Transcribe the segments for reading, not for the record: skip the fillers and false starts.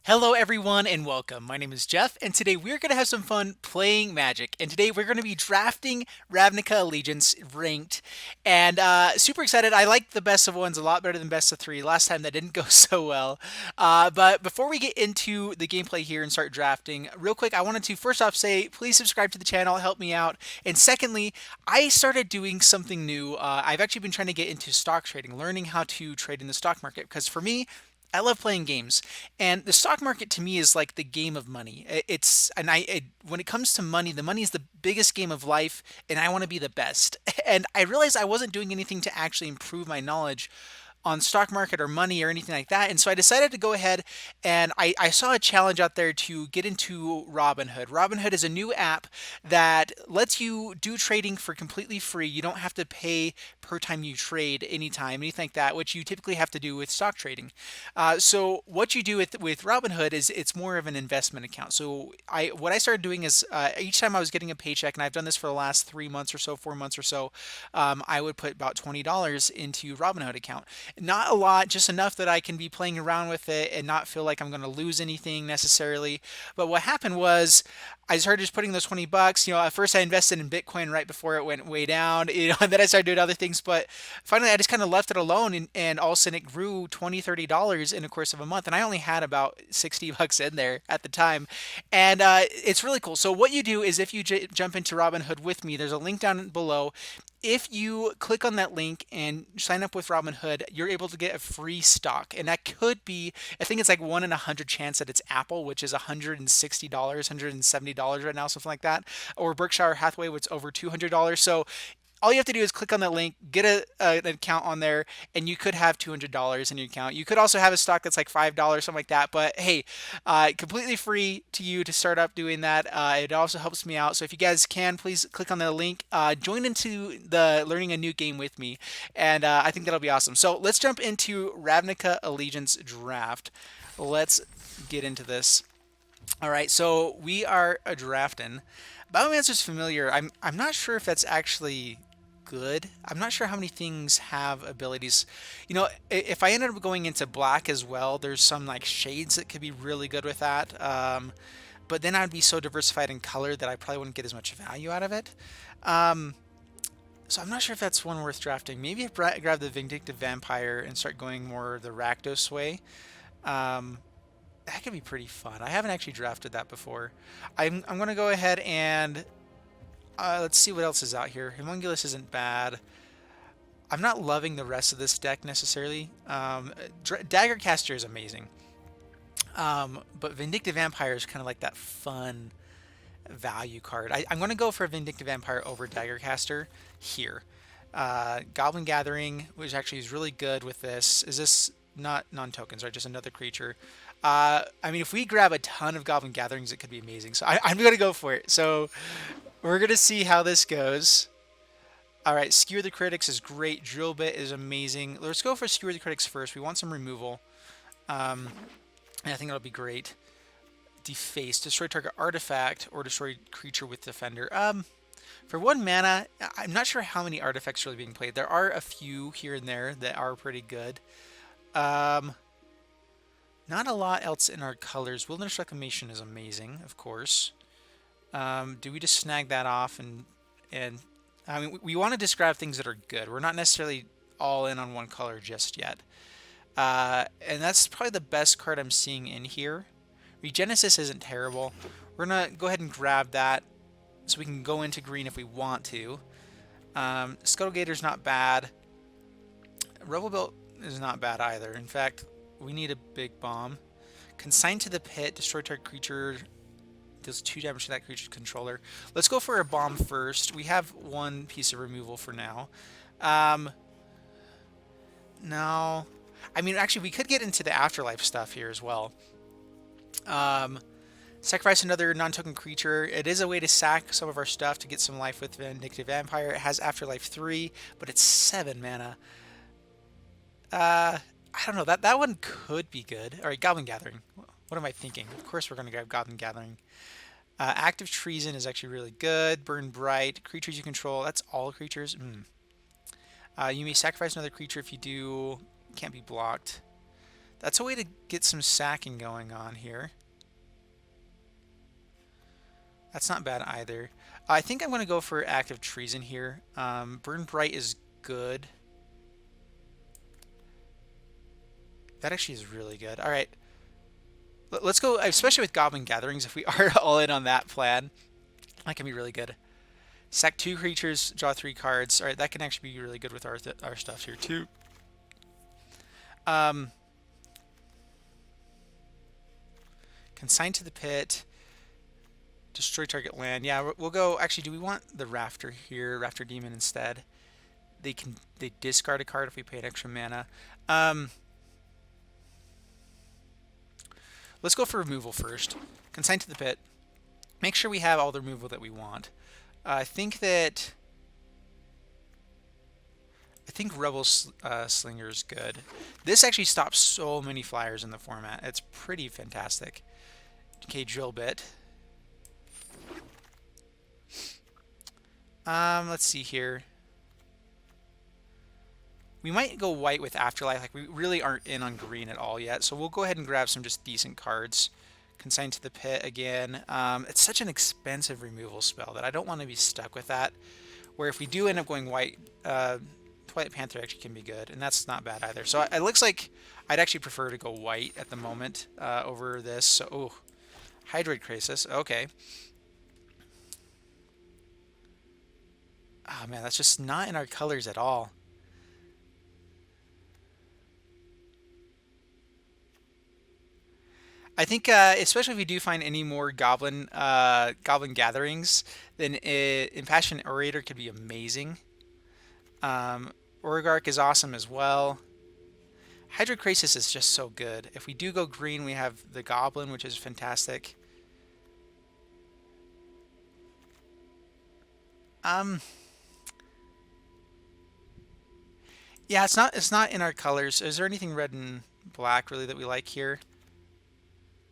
Hello, everyone, and welcome. My name is Jeff, and today we're going to have some fun playing Magic. And today we're going to be drafting Ravnica Allegiance ranked. And super excited. I like the best of ones a lot better than best of three. Last time that didn't go so well. But before we get into the gameplay here and start drafting, real quick, I wanted to first off say please subscribe to the channel, help me out. And secondly, I started doing something new. I've actually been trying to get into stock trading, learning how to trade in the stock market, because for me, I love playing games, and the stock market to me is like the game of money. It's and when it comes to money, the money is the biggest game of life, and I want to be the best. And I realized I wasn't doing anything to actually improve my knowledge on stock market or money or anything like that. And so I decided to go ahead and I saw a challenge out there to get into Robinhood. Robinhood is a new app that lets you do trading for completely free. You don't have to pay per time you trade anytime, anything like that, which you typically have to do with stock trading. So what you do with Robinhood is it's more of an investment account. So what I started doing is each time I was getting a paycheck, and I've done this for the last 3 months or so, 4 months or so, I would put about $20 into Robinhood account. Not a lot, just enough that I can be playing around with it and not feel like I'm going to lose anything necessarily. But what happened was I started just putting those 20 bucks. At first I invested in Bitcoin right before it went way down, and then I started doing other things. But finally, I just kind of left it alone, and all of a sudden it grew $20, $30 in the course of a month. And I only had about 60 bucks in there at the time. And it's really cool. So what you do is if you jump into Robinhood with me, there's a link down below. If you click on that link and sign up with Robinhood, you're able to get a free stock. And that could be, I think it's like 1 in 100 chance that it's Apple, which is $160, $170 right now, something like that. Or Berkshire Hathaway, which is over $200. So all you have to do is click on that link, get an account on there, and you could have $200 in your account. You could also have a stock that's like $5, something like that. But hey, completely free to you to start up doing that. It also helps me out. So if you guys can, please click on the link, join into the learning a new game with me, and I think that'll be awesome. So let's jump into Ravnica Allegiance Draft. Let's get into this. All right, so we are drafting. Biomancer's familiar. I'm not sure if that's actually good. I'm not sure how many things have abilities. If I ended up going into black as well, there's some like shades that could be really good with that. But then I'd be so diversified in color that I probably wouldn't get as much value out of it. Um, so I'm not sure if that's one worth drafting. Maybe I grab the Vindictive Vampire and start going more the Rakdos way. Um, that could be pretty fun. I haven't actually drafted that before. I'm going to go ahead and let's see what else is out here. Homunculus isn't bad. I'm not loving the rest of this deck necessarily. Daggercaster is amazing. But Vindictive Vampire is kind of like that fun value card. I'm going to go for Vindictive Vampire over Daggercaster here. Goblin Gathering, which actually is really good with this. Is this not non-tokens, right? Just another creature. I mean, if we grab a ton of Goblin Gatherings, it could be amazing. So I'm going to go for it. So we're going to see how this goes. All right, Skewer the Critics is great. Drill Bit is amazing. Let's go for Skewer the Critics first. We want some removal. And I think that'll be great. Deface. Destroy target artifact or destroy creature with Defender. For 1 mana, I'm not sure how many artifacts are really being played. There are a few here and there that are pretty good. Not a lot else in our colors. Wilderness Reclamation is amazing, of course. Do we just snag that off and I mean, we want to describe things that are good. We're not necessarily all in on one color just yet. And that's probably the best card I'm seeing in here. Regenesis isn't terrible. We're going to go ahead and grab that so we can go into green if we want to. Scuttlegator's not bad. Rebel Belt is not bad either. In fact, we need a big bomb. Consign to the Pit, destroy target creature, deals 2 damage to that creature's controller. Let's go for a bomb first. We have 1 piece of removal for now. No. I mean, actually, we could get into the Afterlife stuff here as well. Sacrifice another non-token creature. It is a way to sack some of our stuff to get some life with Vindictive Vampire. It has Afterlife 3, but it's 7 mana. I don't know. That one could be good. All right, Goblin Gathering. What am I thinking? Of course we're going to grab Goblin Gathering. Active Treason is actually really good. Burn Bright. Creatures you control. That's all creatures. You may sacrifice another creature if you do. Can't be blocked. That's a way to get some sacking going on here. That's not bad either. I think I'm going to go for Active Treason here. Burn Bright is good. That actually is really good. All right. Let's go, especially with Goblin Gatherings, if we are all in on that plan. That can be really good. Sack 2 creatures, draw 3 cards. All right, that can actually be really good with our stuff here too. Consign to the Pit. Destroy target land. Yeah, we'll go. Actually, do we want the Rafter here? Rafter Demon instead. They discard a card if we pay an extra mana. Let's go for removal first. Consign to the Pit. Make sure we have all the removal that we want. I think Rebel Slinger is good. This actually stops so many flyers in the format. It's pretty fantastic. Okay, Drill Bit. Let's see here. We might go white with Afterlife. Like, we really aren't in on green at all yet. So we'll go ahead and grab some just decent cards. Consign to the Pit again. It's such an expensive removal spell that I don't want to be stuck with that. Where if we do end up going white, Twilight Panther actually can be good. And that's not bad either. So it looks like I'd actually prefer to go white at the moment over this. So, oh, Hydroid Crisis. Okay. Oh, man, that's just not in our colors at all. I think, especially if we do find any more Goblin Gatherings, then Impassioned Orator could be amazing. Origarch is awesome as well. Hydroid Crisis is just so good. If we do go green, we have the Goblin, which is fantastic. Yeah, it's not in our colors. Is there anything red and black really that we like here?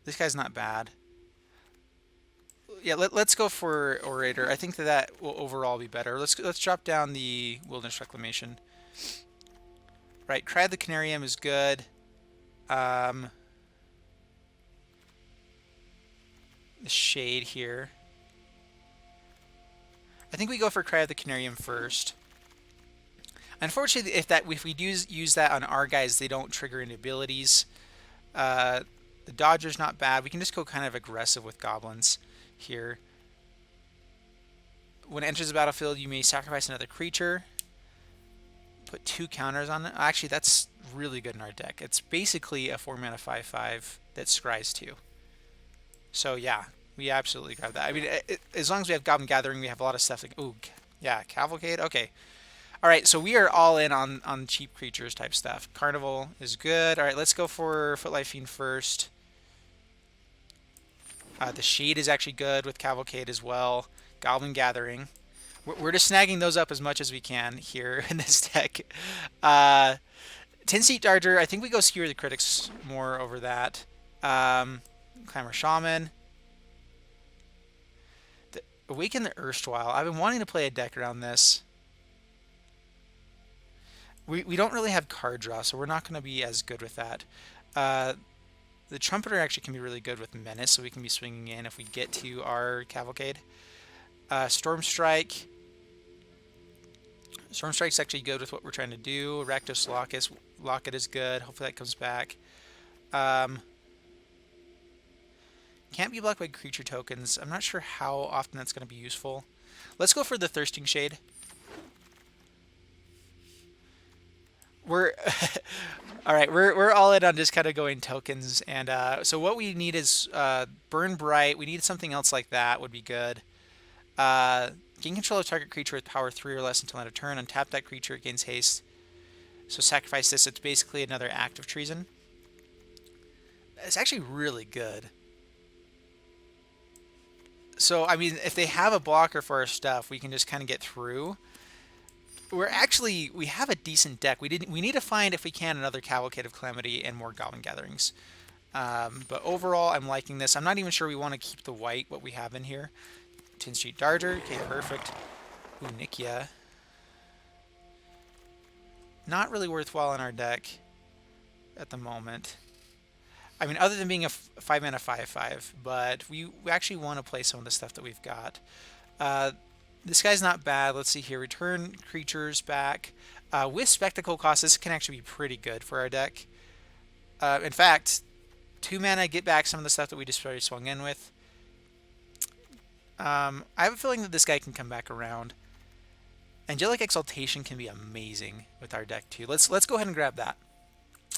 This guy's not bad. Yeah, let's go for Orator. I think that will overall be better. Let's drop down the Wilderness Reclamation. Right, Cry of the Canarium is good. The Shade here. I think we go for Cry of the Canarium first. Unfortunately, if we do use that on our guys, they don't trigger any abilities. The Dodger's not bad. We can just go kind of aggressive with goblins here. When it enters the battlefield, you may sacrifice another creature. Put 2 counters on it. Actually, that's really good in our deck. It's basically a 4-mana 5/5 that scries 2. So yeah, we absolutely grab that. I mean, as long as we have Goblin Gathering, we have a lot of stuff like, ooh, yeah, Cavalcade. Okay. All right, so we are all in on cheap creatures type stuff. Carnival is good. All right, let's go for Footlight Fiend first. The Shade is actually good with Cavalcade as well. Goblin Gathering. We're just snagging those up as much as we can here in this deck. 10-Seat Darter. I think we go Skewer the Critics more over that. Clamor Shaman. Awaken the Erstwhile. I've been wanting to play a deck around this. We don't really have card draw, so we're not going to be as good with that. The Trumpeter actually can be really good with Menace, so we can be swinging in if we get to our Cavalcade. Storm Strike. Storm Strike's actually good with what we're trying to do. Rakdos Locket is good. Hopefully that comes back. Can't be blocked by creature tokens. I'm not sure how often that's going to be useful. Let's go for the Thirsting Shade. We're all right. We're all in on just kind of going tokens, and so what we need is Burn Bright. We need something else like that would be good. Gain control of target creature with power 3 or less until end of turn. Untap that creature, it gains haste. So sacrifice this. It's basically another Act of Treason. It's actually really good. So I mean, if they have a blocker for our stuff, we can just kind of get through. We have a decent deck. We need to find, if we can, another Cavalcade of Calamity and more Goblin Gatherings. But overall, I'm liking this. I'm not even sure we want to keep the white, what we have in here. 10-Seat Darter. Okay, perfect. Ooh, Nikia. Not really worthwhile in our deck at the moment. I mean, other than being a 5-mana 5/5, but we actually want to play some of the stuff that we've got. This guy's not bad. Let's see here. Return creatures back. With Spectacle cost, this can actually be pretty good for our deck. In fact, 2 mana, get back some of the stuff that we just already swung in with. I have a feeling that this guy can come back around. Angelic Exaltation can be amazing with our deck too. Let's go ahead and grab that.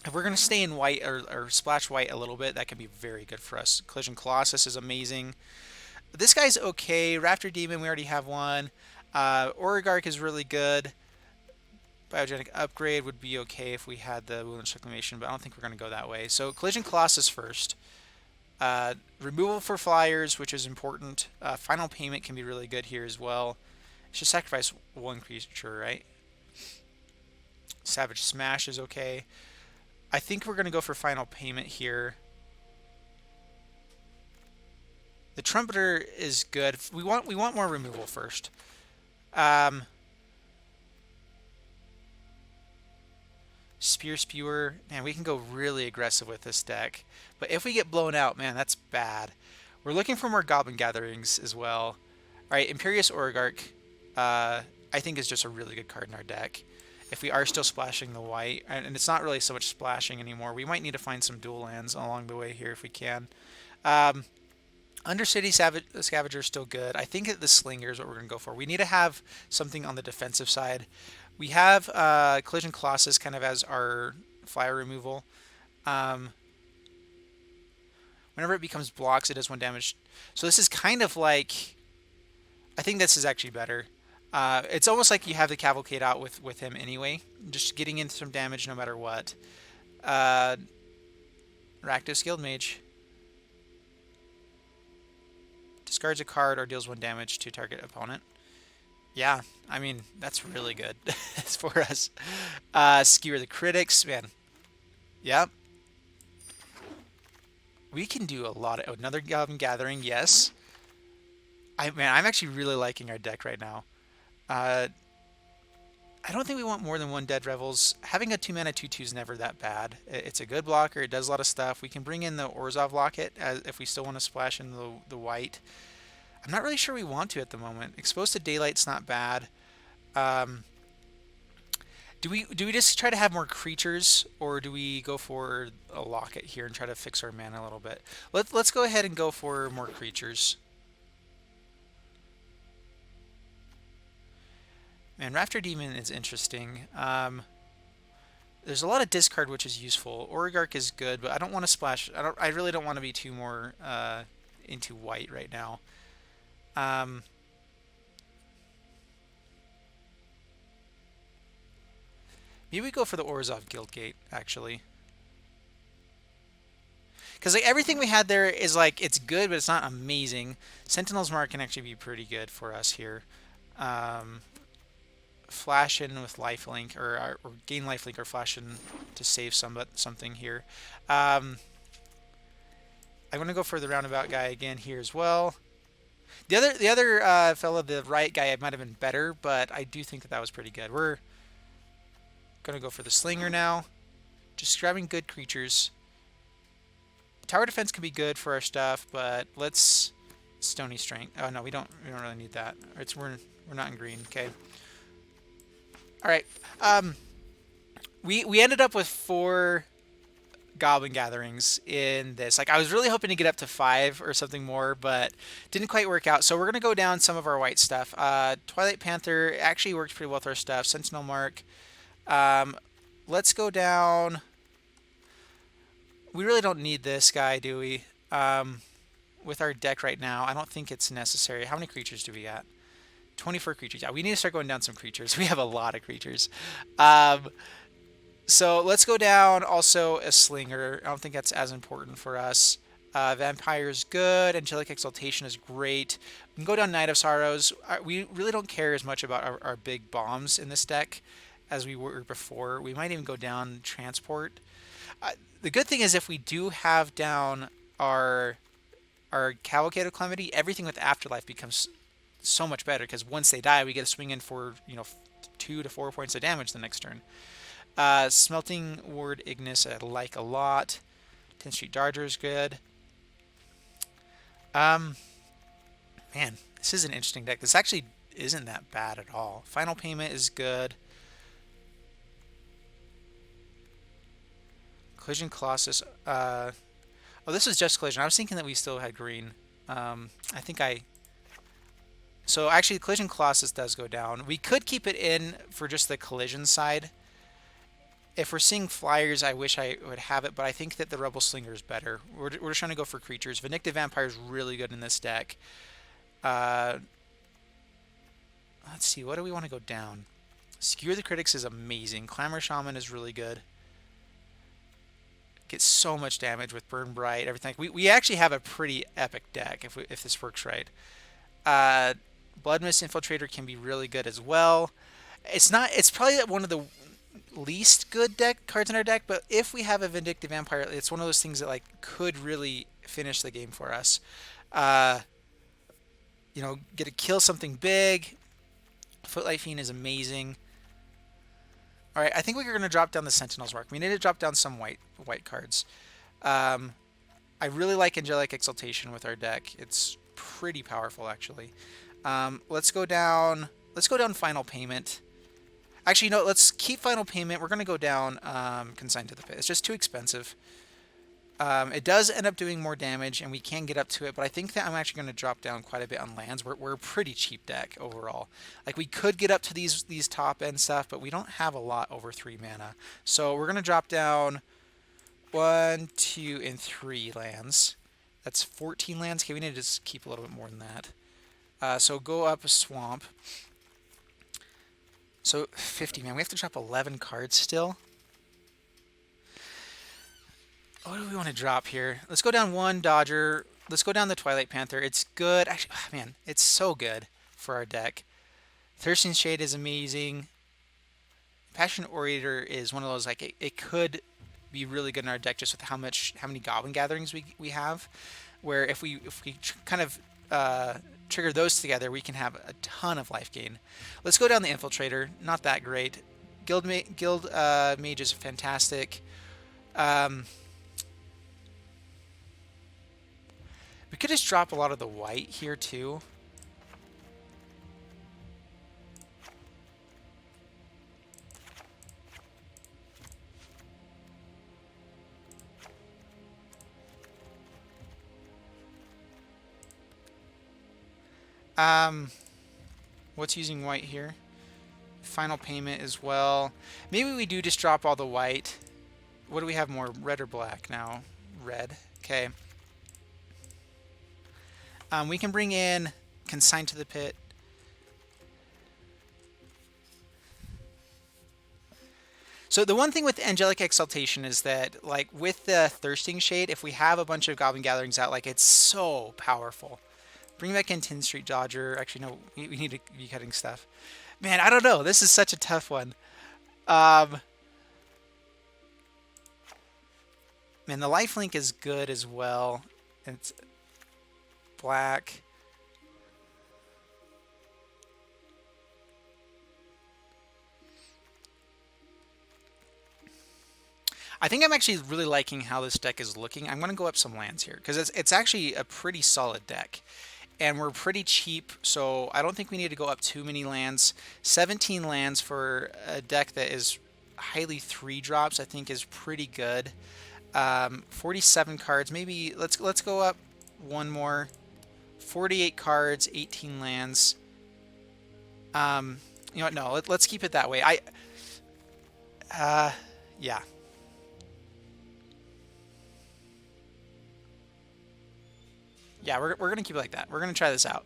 If we're going to stay in white or splash white a little bit, that can be very good for us. Collision Colossus is amazing. This guy's okay. Raptor Demon, we already have one. Oligarch is really good. Biogenic Upgrade would be okay if we had the Woundless Reclamation, but I don't think we're going to go that way. So Collision Colossus first. Removal for flyers, which is important. Final Payment can be really good here as well. Should sacrifice 1 creature, right? Savage Smash is okay. I think we're going to go for Final Payment here. The Trumpeter is good. We want more removal first. Spear Spewer. Man, we can go really aggressive with this deck. But if we get blown out, man, that's bad. We're looking for more Goblin Gatherings as well. Alright, Imperious Oligarch, I think is just a really good card in our deck. If we are still splashing the white, and it's not really so much splashing anymore, we might need to find some dual lands along the way here if we can. Undercity Scavenger is still good. I think that the Slinger is what we're going to go for. We need to have something on the defensive side. We have Collision Colossus kind of as our flyer removal. Whenever it becomes blocks, it does 1 damage. So this is kind of like... I think this is actually better. It's almost like you have the Cavalcade out with him anyway. Just getting into some damage no matter what. Rakdos Guildmage. Discards a card or deals 1 damage to target opponent. Yeah, I mean, that's really good for us. Skewer the Critics, man. Yep. We can do a lot of... Another Goblin Gathering, yes. I'm actually really liking our deck right now. I don't think we want more than 1 Dead Revels. Having a 2-mana 2/2 is never that bad. It's a good blocker. It does a lot of stuff. We can bring in the Orzhov Locket if we still want to splash in the white. I'm not really sure we want to at the moment. Exposed to Daylight's not bad. Do we just try to have more creatures, or do we go for a Locket here and try to fix our mana a little bit? Let's go ahead and go for more creatures. Man, Raptor Demon is interesting. There's a lot of discard, which is useful. Oligarch is good, but I don't want to splash. I really don't want to be too more into white right now. Maybe we go for the Orzhov Guildgate, actually. Because like everything we had there is like, it's good, but it's not amazing. Sentinel's Mark can actually be pretty good for us here. Flash in with lifelink, or gain lifelink, or flash in to save something here. I'm going to go for the roundabout guy again here as well. The other fellow, the right guy, might have been better, but I do think that was pretty good. We're going to go for the Slinger now. Just grabbing good creatures. Tower defense can be good for our stuff, but let's Stony Strength. Oh no, we don't really need that. We're not in green. Okay. All right. We ended up with 4 Goblin Gatherings in this. Like, I was really hoping to get up to 5 or something more, but didn't quite work out. So we're gonna go down some of our white stuff. Twilight Panther actually works pretty well with our stuff. Sentinel Mark. Let's go down. We really don't need this guy, do we? With our deck right now, I don't think it's necessary. How many creatures do we got? 24 creatures. Yeah, we need to start going down some creatures. We have a lot of creatures. So let's go down also a Slinger. I don't think that's as important for us. Vampire is good. Angelic Exaltation is great. We can go down Night of Sorrows. We really don't care as much about our big bombs in this deck as we were before. We might even go down Transport. The good thing is if we do have down our Cavalcade of Calamity, everything with Afterlife becomes so much better, because once they die, we get to swing in for 2 to 4 points of damage the next turn. Smelting Ward Ignis I like a lot. 10th Street Dodger is good. Man, this is an interesting deck. This actually isn't that bad at all. Final Payment is good. Collision Colossus. Oh, this is just Collision. I was thinking that we still had green. So actually, Collision Colossus does go down. We could keep it in for just the collision side. If we're seeing flyers, I wish I would have it, but I think that the Rebel Slinger is better. We're just trying to go for creatures. Vindictive Vampire is really good in this deck. Let's see, what do we want to go down? Skewer the Critics is amazing. Clamor Shaman is really good. Gets so much damage with Burn Bright, everything. We actually have a pretty epic deck if this works right. Blood Mist Infiltrator can be really good as well. It's probably one of the least good cards in our deck, but if we have a Vindictive Vampire, it's one of those things that like could really finish the game for us. You know, get to kill something big. Footlight Fiend is amazing. All right, I think we're going to drop down the Sentinel's Mark. We need to drop down some white cards. I really like Angelic Exaltation with our deck. It's pretty powerful, actually. Let's go down Final Payment. Actually, no, let's keep Final Payment. We're going to go down Consigned to the Pit. It's just too expensive. It does end up doing more damage, and we can get up to it, but I think that I'm actually going to drop down quite a bit on lands. We're a pretty cheap deck overall. Like, we could get up to these top-end stuff, but we don't have a lot over 3 mana. So we're going to drop down 1, 2, and 3 lands. That's 14 lands. Okay, we need to just keep a little bit more than that. So go up a Swamp. So 50, man. We have to drop 11 cards still. What do we want to drop here? Let's go down 1 Dodger. Let's go down the Twilight Panther. It's good. Actually, oh, man, it's so good for our deck. Thirsting Shade is amazing. Passionate Orator is one of those, like, it could be really good in our deck just with how many Goblin Gatherings we have. Where if we kind of trigger those together, we can have a ton of life gain. Let's go down the Infiltrator. Not that great. Guild Mage is fantastic. We could just drop a lot of the white here too. What's using white here? Final Payment as well. Maybe we do just drop all the white. What do we have more? Red or black now? Red. Okay. We can bring in Consigned to the Pit. So the one thing with Angelic Exaltation is that, like, with the Thirsting Shade, if we have a bunch of Goblin Gatherings out, like, it's so powerful. Bring back in 10th Street Dodger. Actually, no, we need to be cutting stuff. Man, I don't know. This is such a tough one. Man, the Lifelink is good as well. It's black. I think I'm actually really liking how this deck is looking. I'm going to go up some lands here because it's actually a pretty solid deck. And we're pretty cheap, so I don't think we need to go up too many lands. 17 lands for a deck that is highly 3-drops, I think is pretty good. 47 cards, maybe let's go up one more. 48 cards, 18 lands. You know what? No, let's keep it that way. Yeah. Yeah, we're going to keep it like that. We're going to try this out.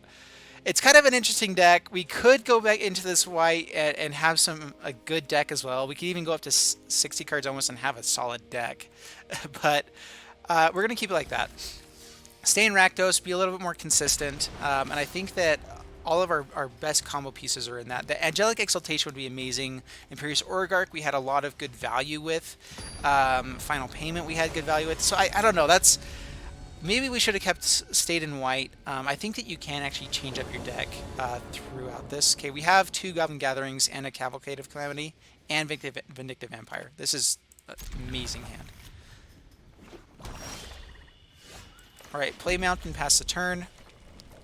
It's kind of an interesting deck. We could go back into this white and have a good deck as well. We could even go up to 60 cards almost and have a solid deck. But we're going to keep it like that. Stay in Rakdos, be a little bit more consistent. And I think that all of our best combo pieces are in that. The Angelic Exaltation would be amazing. Imperious Oligarch we had a lot of good value with. Final Payment we had good value with. So I don't know. Maybe we should have stayed in white. I think that you can actually change up your deck throughout this. Okay, we have 2 Goblin Gatherings and a Cavalcade of Calamity and Vindictive Vampire. This is an amazing hand. Alright, play Mountain past the turn.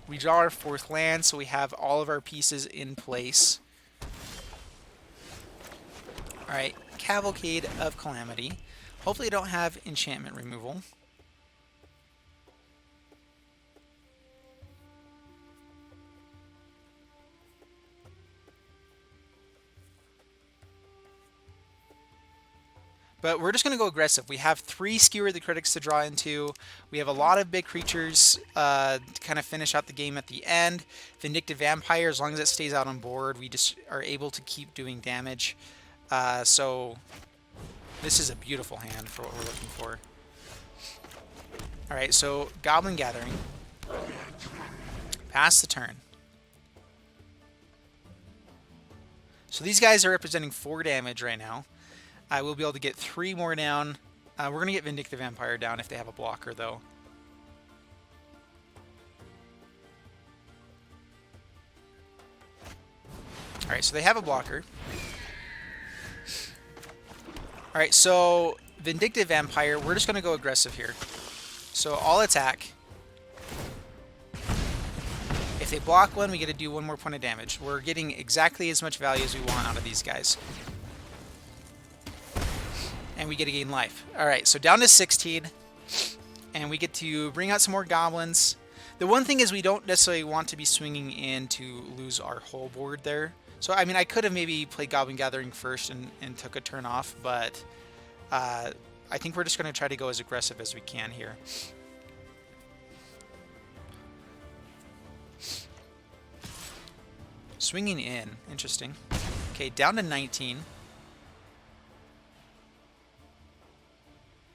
We draw our 4th land, so we have all of our pieces in place. Alright, Cavalcade of Calamity. Hopefully I don't have enchantment removal. But we're just going to go aggressive. We have 3 Skewer the Critics to draw into. We have a lot of big creatures to kind of finish out the game at the end. Vindictive Vampire, as long as it stays out on board, we just are able to keep doing damage. So this is a beautiful hand for what we're looking for. Alright, so Goblin Gathering. Pass the turn. So these guys are representing 4 damage right now. I will be able to get 3 more down. We're going to get Vindictive Vampire down if they have a blocker, though. Alright, so they have a blocker. Alright, so Vindictive Vampire, we're just going to go aggressive here. So all attack. If they block one, we get to do 1 more point of damage. We're getting exactly as much value as we want out of these guys. And we get to gain life. Alright, so down to 16. And we get to bring out some more goblins. The one thing is we don't necessarily want to be swinging in to lose our whole board there. So, I mean, I could have maybe played Goblin Gathering first and took a turn off, but I think we're just going to try to go as aggressive as we can here. Swinging in. Interesting. Okay, down to 19.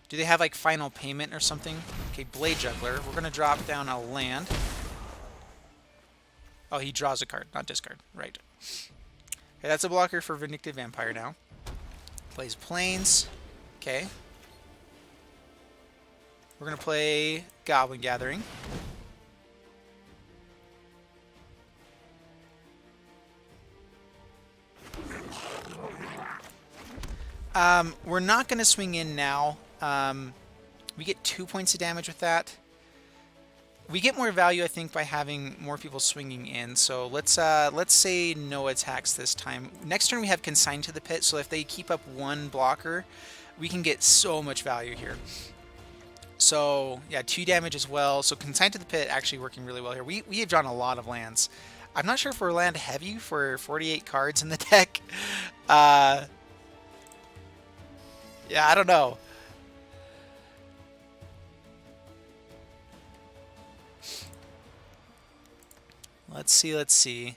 Do they have, like, Final Payment or something? Okay, Blade Juggler. We're going to drop down a land. Oh, he draws a card, not discard. Right. Okay, that's a blocker for Vindictive Vampire now. Plays Plains. Okay. We're going to play Goblin Gathering. We're not going to swing in now. We get 2 points of damage with that. We get more value, I think, by having more people swinging in. So let's say no attacks this time. Next turn we have Consigned to the Pit, so if they keep up 1 blocker, we can get so much value here. So yeah, 2 damage as well. So Consigned to the Pit actually working really well here. We have drawn a lot of lands. I'm not sure if we're land heavy for 48 cards in the deck. Yeah, I don't know. Let's see.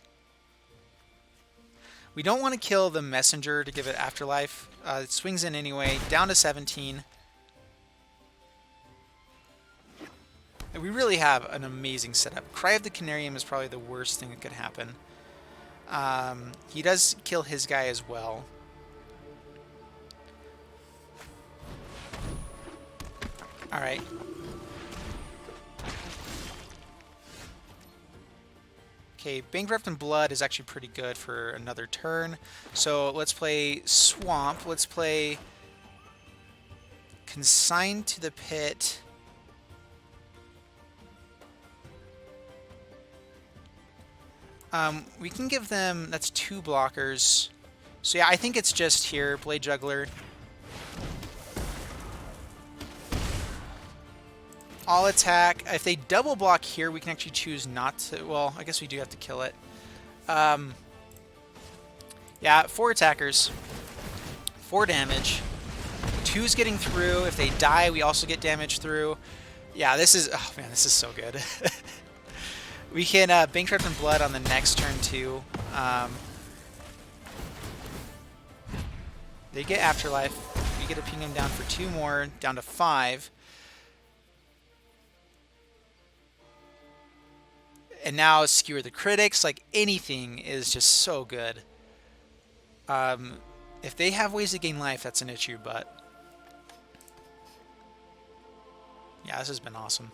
We don't want to kill the Messenger to give it Afterlife. It swings in anyway. Down to 17. And we really have an amazing setup. Cry of the Canarium is probably the worst thing that could happen. He does kill his guy as well. Alright. Okay, Bankrupt in Blood is actually pretty good for another turn. So let's play Swamp. Let's play Consigned to the Pit. We can give them... That's 2 blockers. So yeah, I think it's just here. Blade Juggler. All attack. If they double block here, we can actually choose not to. Well, I guess we do have to kill it. Yeah, 4 attackers. 4 damage. 2's getting through. If they die, we also get damage through. Yeah, this is... Oh, man, this is so good. We can Bankrupt in Blood on the next turn, too. They get Afterlife. We get to ping them down for 2 more, down to 5. And now Skewer the Critics, like anything is just so good. If they have ways to gain life, that's an issue, but... Yeah, this has been awesome.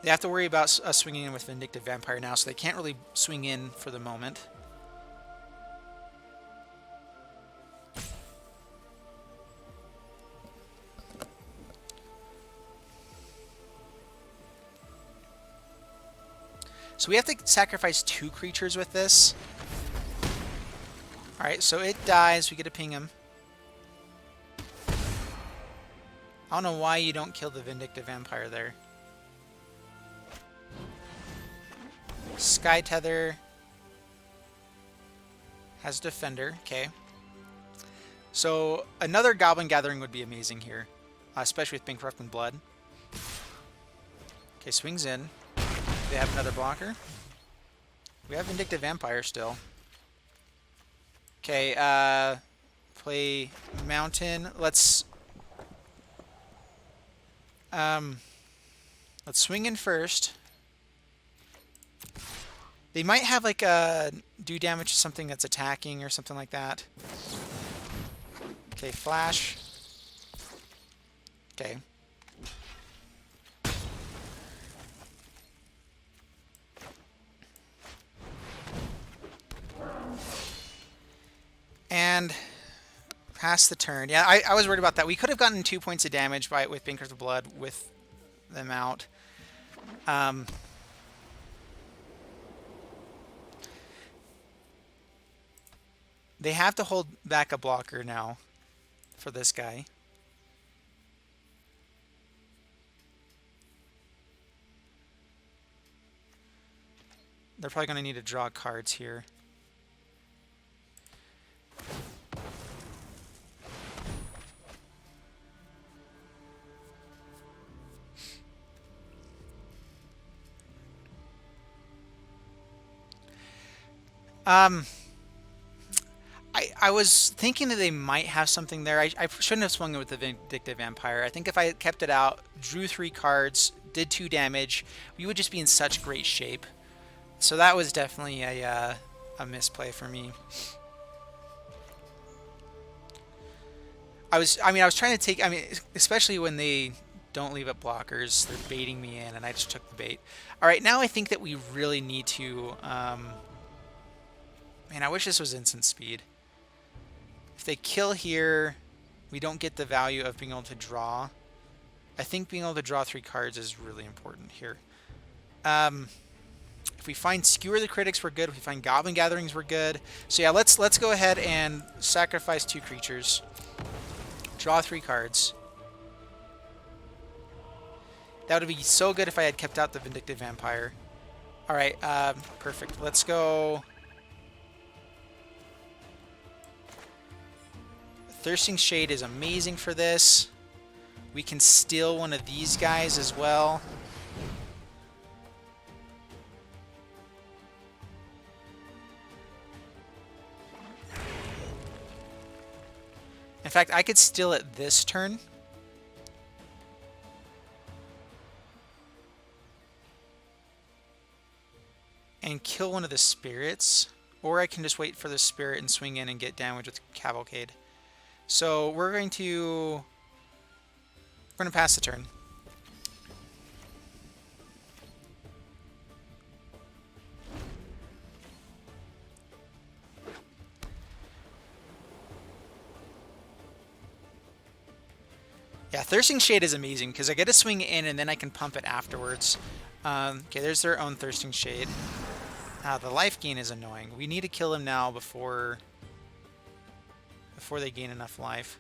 They have to worry about us swinging in with Vindictive Vampire now, so they can't really swing in for the moment. So we have to sacrifice 2 creatures with this. Alright, so it dies. We get to ping him. I don't know why you don't kill the Vindictive Vampire there. Sky Tether. Has Defender. Okay. So another Goblin Gathering would be amazing here. Especially with Bankrupt and Blood. Okay, swings in. They have another blocker. We have Vindictive Vampire still. Okay, play Mountain. Let's swing in first. They might have like do damage to something that's attacking or something like that. Okay, flash. Okay. And pass the turn. Yeah, I was worried about that. We could have gotten 2 points of damage with Bankrupt of Blood with them out. They have to hold back a blocker now for this guy. They're probably going to need to draw cards here. I was thinking that they might have something there. I shouldn't have swung it with the Vindictive Vampire. I think if I kept it out, drew 3 cards, did 2 damage, we would just be in such great shape. So that was definitely a misplay for me. I was trying to take, especially when they don't leave up blockers, they're baiting me in, and I just took the bait. All right, now I think that we really need to, man, I wish this was instant speed. If they kill here, we don't get the value of being able to draw. I think being able to draw 3 cards is really important here. If we find Skewer the Critics, we're good. If we find Goblin Gatherings, we're good. So yeah, let's go ahead and sacrifice 2 creatures. Draw 3 cards. That would be so good if I had kept out the Vindictive Vampire. Alright, perfect. Let's go... Thirsting Shade is amazing for this. We can steal one of these guys as well. In fact, I could steal it this turn. And kill one of the spirits. Or I can just wait for the spirit and swing in and get damage with Cavalcade. So we're going to pass the turn. Yeah, Thirsting Shade is amazing because I get to swing in and then I can pump it afterwards. Okay, there's their own Thirsting Shade. The life gain is annoying. We need to kill him now before they gain enough life.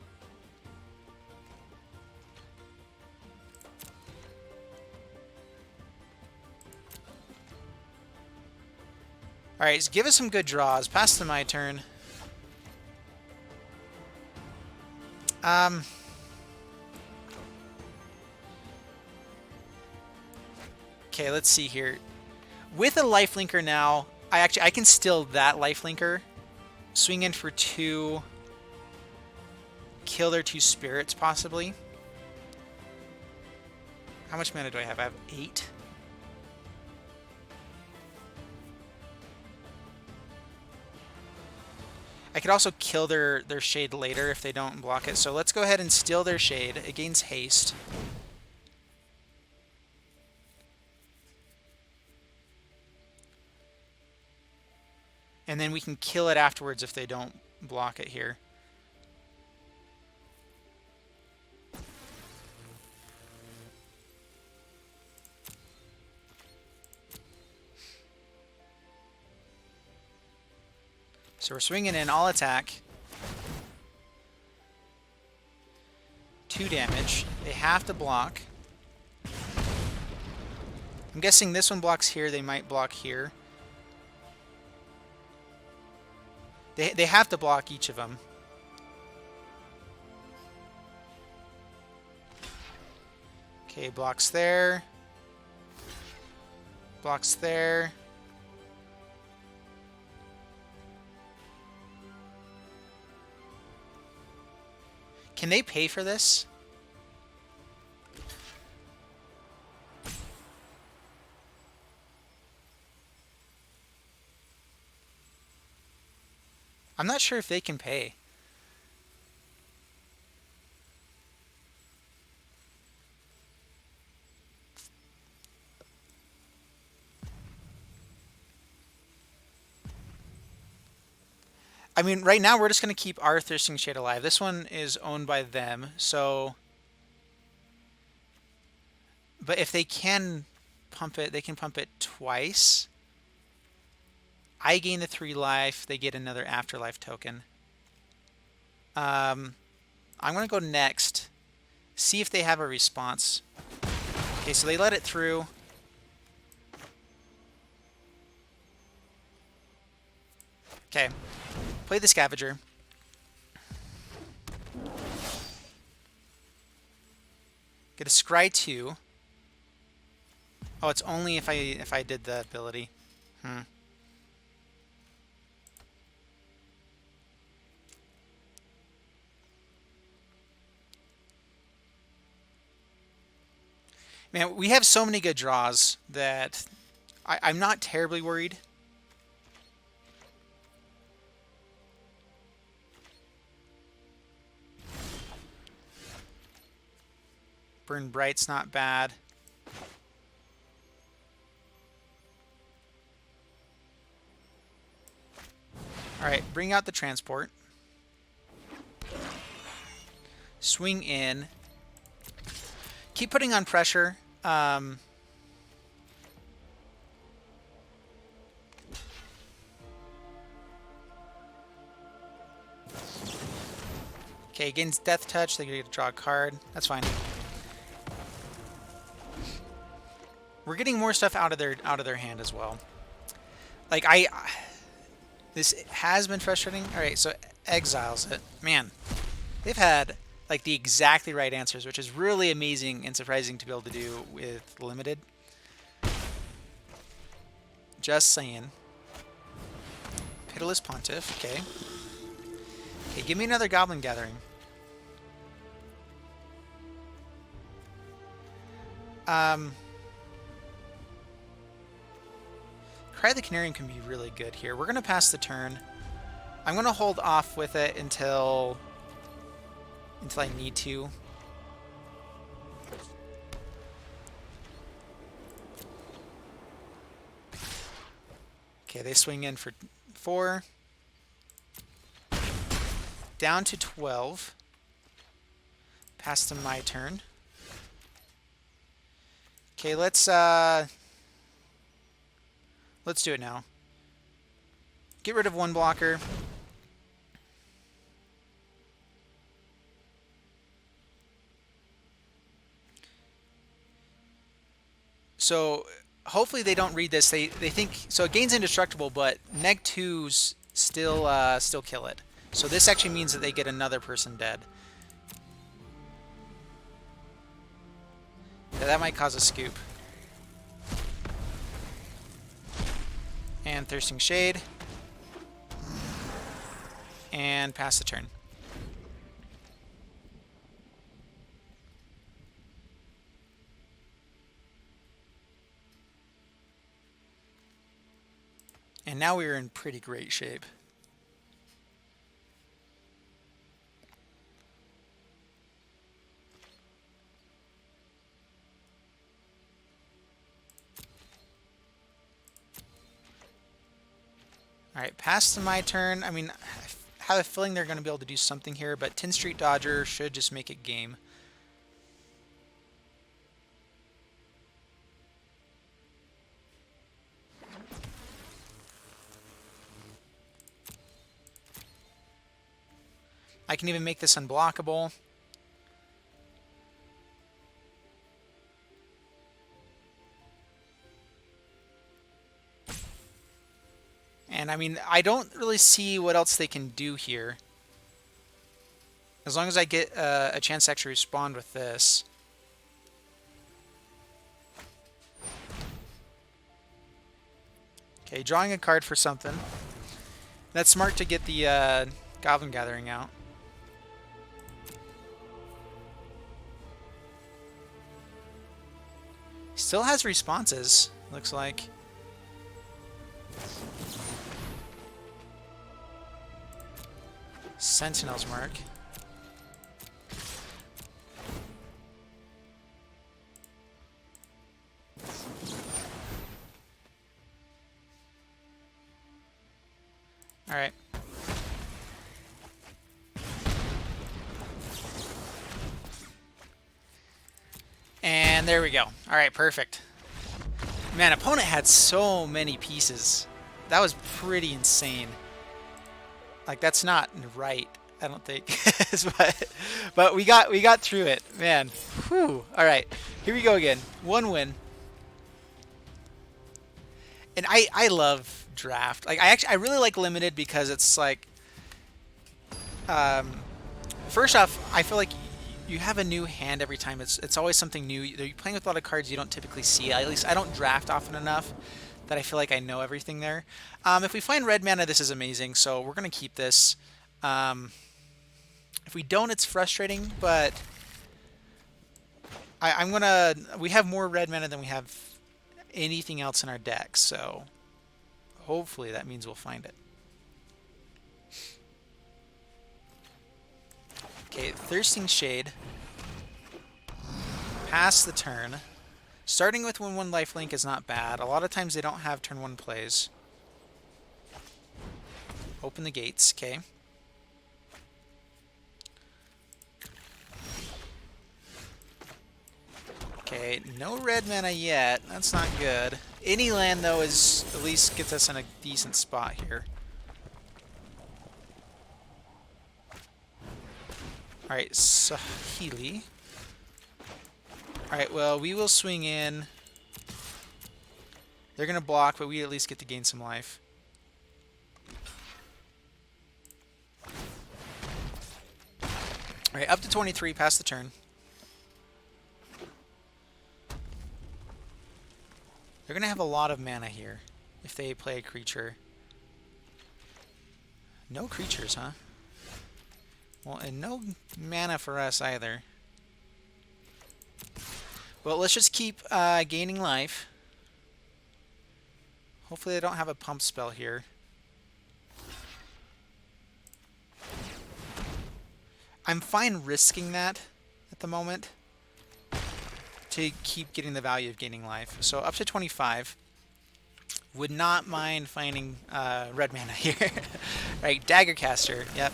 Alright, so give us some good draws. Pass to my turn. Okay, let's see here. With a lifelinker now, I can steal that lifelinker, swing in for 2, kill their 2 spirits possibly. How much mana do I have? I have 8. I could also kill their shade later if they don't block it. So let's go ahead and steal their shade. It gains haste. And then we can kill it afterwards if they don't block it here. So we're swinging in, all attack. 2 damage. They have to block. I'm guessing this one blocks here. They might block here. They have to block each of them. Okay, blocks there. Blocks there. Can they pay for this? I'm not sure if they can pay. I mean, right now we're just going to keep our Thirsting Shade alive. This one is owned by them, so... But if they can pump it, they can pump it twice. I gain the 3 life. They get another Afterlife token. I'm going to go next. See if they have a response. Okay, so they let it through. Okay. Play the Scavenger. Get a Scry 2. Oh, it's only if I did the ability. Man, we have so many good draws that I'm not terribly worried. Burn Bright's not bad. All right, bring out the transport. Swing in. Keep putting on pressure. Okay, against Death Touch, they get to draw a card. That's fine. We're getting more stuff out of their hand as well. Like this has been frustrating. All right, so exiles it. Man, they've had like the exactly right answers, which is really amazing and surprising to be able to do with limited. Just saying. Pitiless Pontiff. Okay. Okay, give me another Goblin Gathering. Cry the Canarium can be really good here. We're going to pass the turn. I'm going to hold off with it until I need to. Okay, they swing in for 4. Down to 12. Pass to my turn. Okay, let's do it now. Get rid of 1 blocker. So hopefully they don't read this. They think so. It gains indestructible, but neg 2s still kill it. So this actually means that they get another person dead. Yeah, that might cause a scoop. And Thirsting Shade. And pass the turn. And now we are in pretty great shape. All right, pass to my turn. I mean, I have a feeling they're going to be able to do something here, but 10 Street Dodger should just make it game. I can even make this unblockable. And I mean, I don't really see what else they can do here. As long as I get a chance to actually respond with this. Okay, drawing a card for something. That's smart to get the Goblin Gathering out. Still has responses, looks like. Sentinel's Mark. All right. And there we go. All right, perfect. Man, opponent had so many pieces. That was pretty insane. Like, that's not right, I don't think. but we got through it, man. Whew. All right, here we go again. One win. And I love draft. Like, I really like limited because it's like, first off, I feel like you have a new hand every time. It's always something new. You're playing with a lot of cards you don't typically see. At least I don't draft often enough that I feel like I know everything there. If we find red mana, this is amazing, so we're going to keep this. If we don't, it's frustrating, but we have more red mana than we have anything else in our deck, so hopefully that means we'll find it. Okay, Thirsting Shade. Pass the turn. Starting with 1/1 lifelink is not bad. A lot of times they don't have turn 1 plays. Open the gates, okay. Okay, no red mana yet. That's not good. Any land, though, is at least gets us in a decent spot here. Alright, Sahili. Alright, well, we will swing in. They're going to block, but we at least get to gain some life. Alright, up to 23, pass the turn. They're going to have a lot of mana here if they play a creature. No creatures, huh? Well, and no mana for us either. Well, let's just keep gaining life. Hopefully they don't have a pump spell here. I'm fine risking that at the moment to keep getting the value of gaining life. So up to 25. Would not mind finding red mana here. Right, Daggercaster. Yep.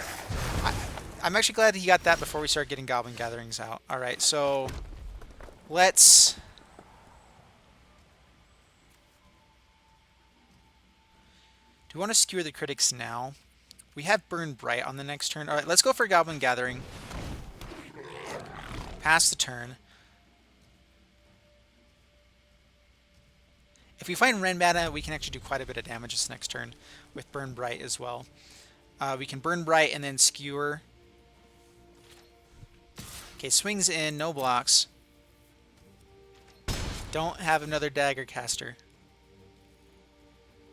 I'm actually glad he got that before we start getting Goblin Gatherings out. Alright, so let's... Do we want to skewer the critics now? We have Burn Bright on the next turn. Alright, let's go for Goblin Gathering. Pass the turn. If we find red mana, we can actually do quite a bit of damage this next turn with Burn Bright as well. We can Burn Bright and then skewer. Okay, swings in, no blocks. Don't have another Daggercaster.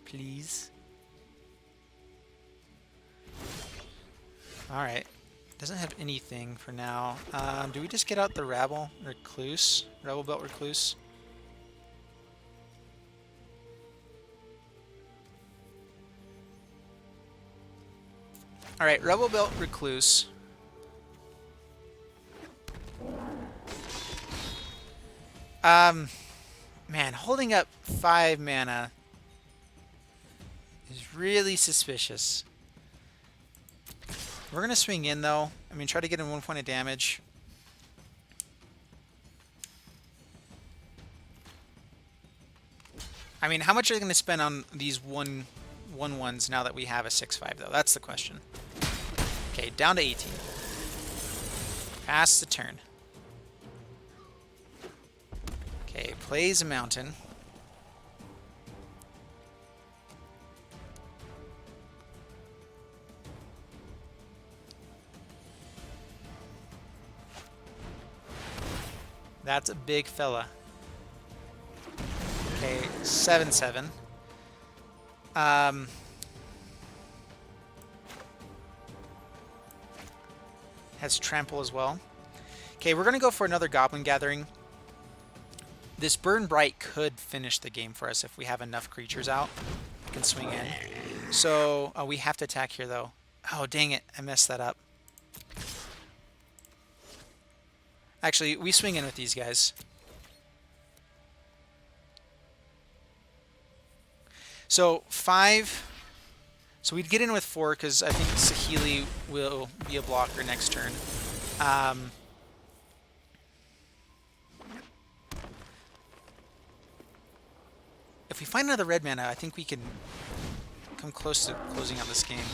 Please. Alright. Doesn't have anything for now. Do we just get out the Rabble Recluse? Rebel Belt Recluse? Alright, Rebel Belt Recluse. Man, holding up 5 mana is really suspicious. We're going to swing in, though. I mean, try to get in 1 point of damage. I mean, how much are they going to spend on these 1/1s now that we have a 6/5, though? That's the question. Okay, down to 18. Pass the turn. Okay, plays a mountain. That's a big fella. Okay, 7/7. Has trample as well. Okay, we're gonna go for another Goblin Gathering. This Burn Bright could finish the game for us if we have enough creatures out. We can swing in. So we have to attack here though. Oh dang it, I messed that up. Actually, we swing in with these guys. So 5. So we'd get in with 4 because I think Saheeli will be a blocker next turn. If we find another red mana, I think we can come close to closing out this game.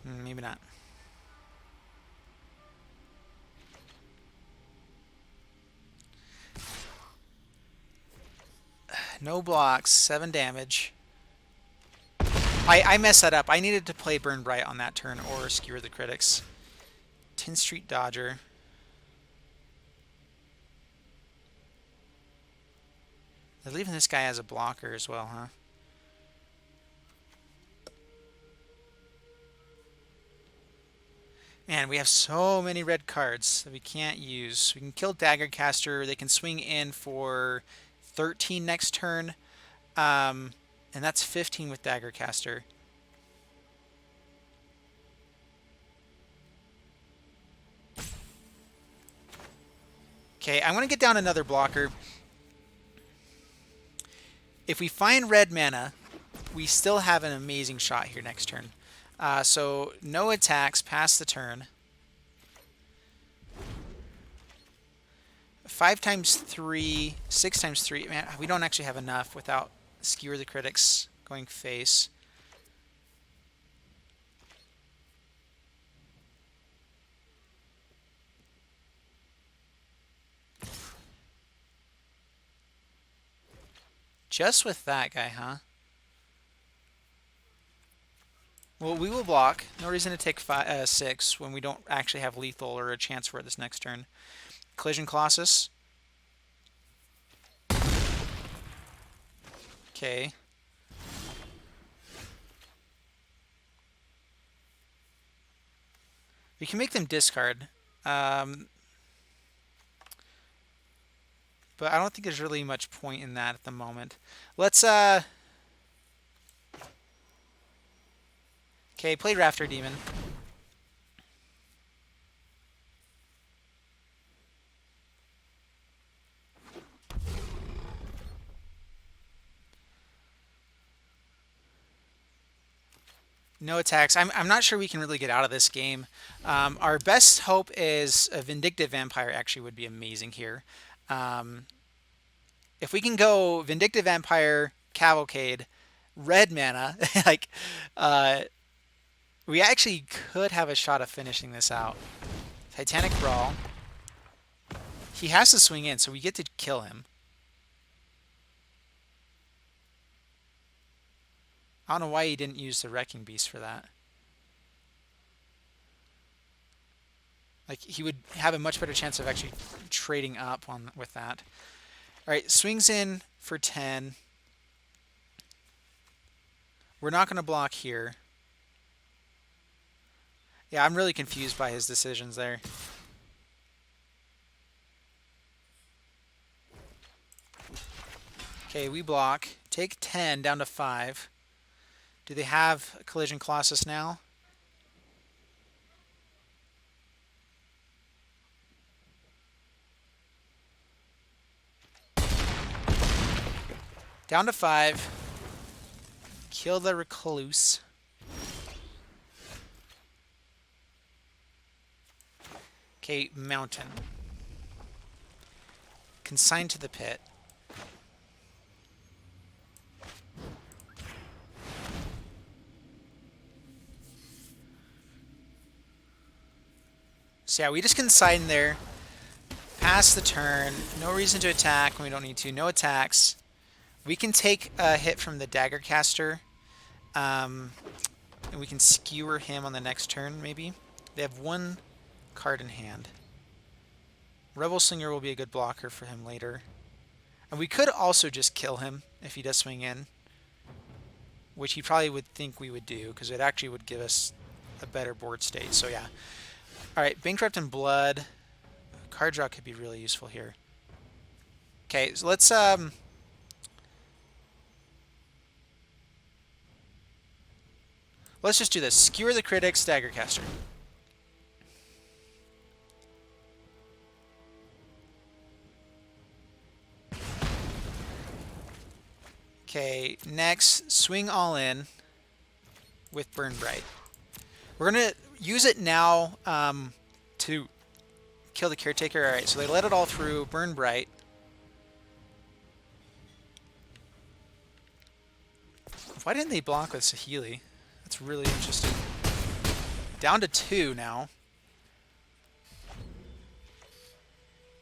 Maybe not. No blocks, 7 damage. I messed that up. I needed to play Burn Bright on that turn or Skewer the Critics. 10th Street Dodger. They're leaving this guy as a blocker as well, huh? Man, we have so many red cards that we can't use. We can kill Daggercaster. They can swing in for 13 next turn. And that's 15 with Daggercaster. Okay, I'm going to get down another blocker. If we find red mana, we still have an amazing shot here next turn. So no attacks, pass the turn. 5 times 3, 6 times 3. Man, we don't actually have enough without Skewer the Critics going face. Just with that guy, huh? Well, we will block. No reason to take 6 when we don't actually have lethal or a chance for it this next turn. Collision Colossus. Okay. We can make them discard. But I don't think there's really much point in that at the moment. Let's okay, play Rafter Demon. No attacks. I'm not sure we can really get out of this game. Our best hope is a Vindictive Vampire actually would be amazing here. If we can go Vindictive Vampire, Cavalcade, red mana, like, we actually could have a shot of finishing this out. Titanic Brawl. He has to swing in, so we get to kill him. I don't know why he didn't use the Wrecking Beast for that. Like, he would have a much better chance of actually trading up with that. Alright, swings in for 10. We're not going to block here. Yeah, I'm really confused by his decisions there. Okay, we block. Take 10 down to 5. Do they have a Collision Colossus now? Down to 5. Kill the Recluse. Okay, Mountain. Consigned to the pit. So yeah, we just can sign there. Pass the turn. No reason to attack when we don't need to. No attacks. We can take a hit from the Dagger Caster. And we can skewer him on the next turn, maybe. They have one card in hand. Rebel Slinger will be a good blocker for him later. And we could also just kill him if he does swing in, which he probably would think we would do, because it actually would give us a better board state. So yeah. Alright, Bankrupt in Blood. Card draw could be really useful here. Okay, so let's just do this. Skewer the Critics, Dagger Caster. Okay, next, swing all in with Burn Bright. We're going to use it now to kill the Caretaker. Alright, so they let it all through. Burn Bright. Why didn't they block with Saheeli? That's really interesting. Down to 2 now.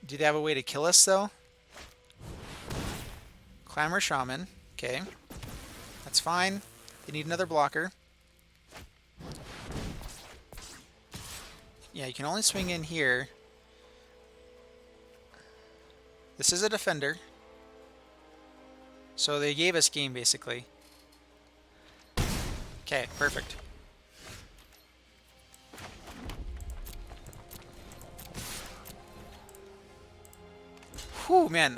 Do they have a way to kill us, though? Clamor Shaman. Okay. That's fine. They need another blocker. Yeah, you can only swing in here. This is a defender. So they gave us game, basically. Okay, perfect. Whew, man.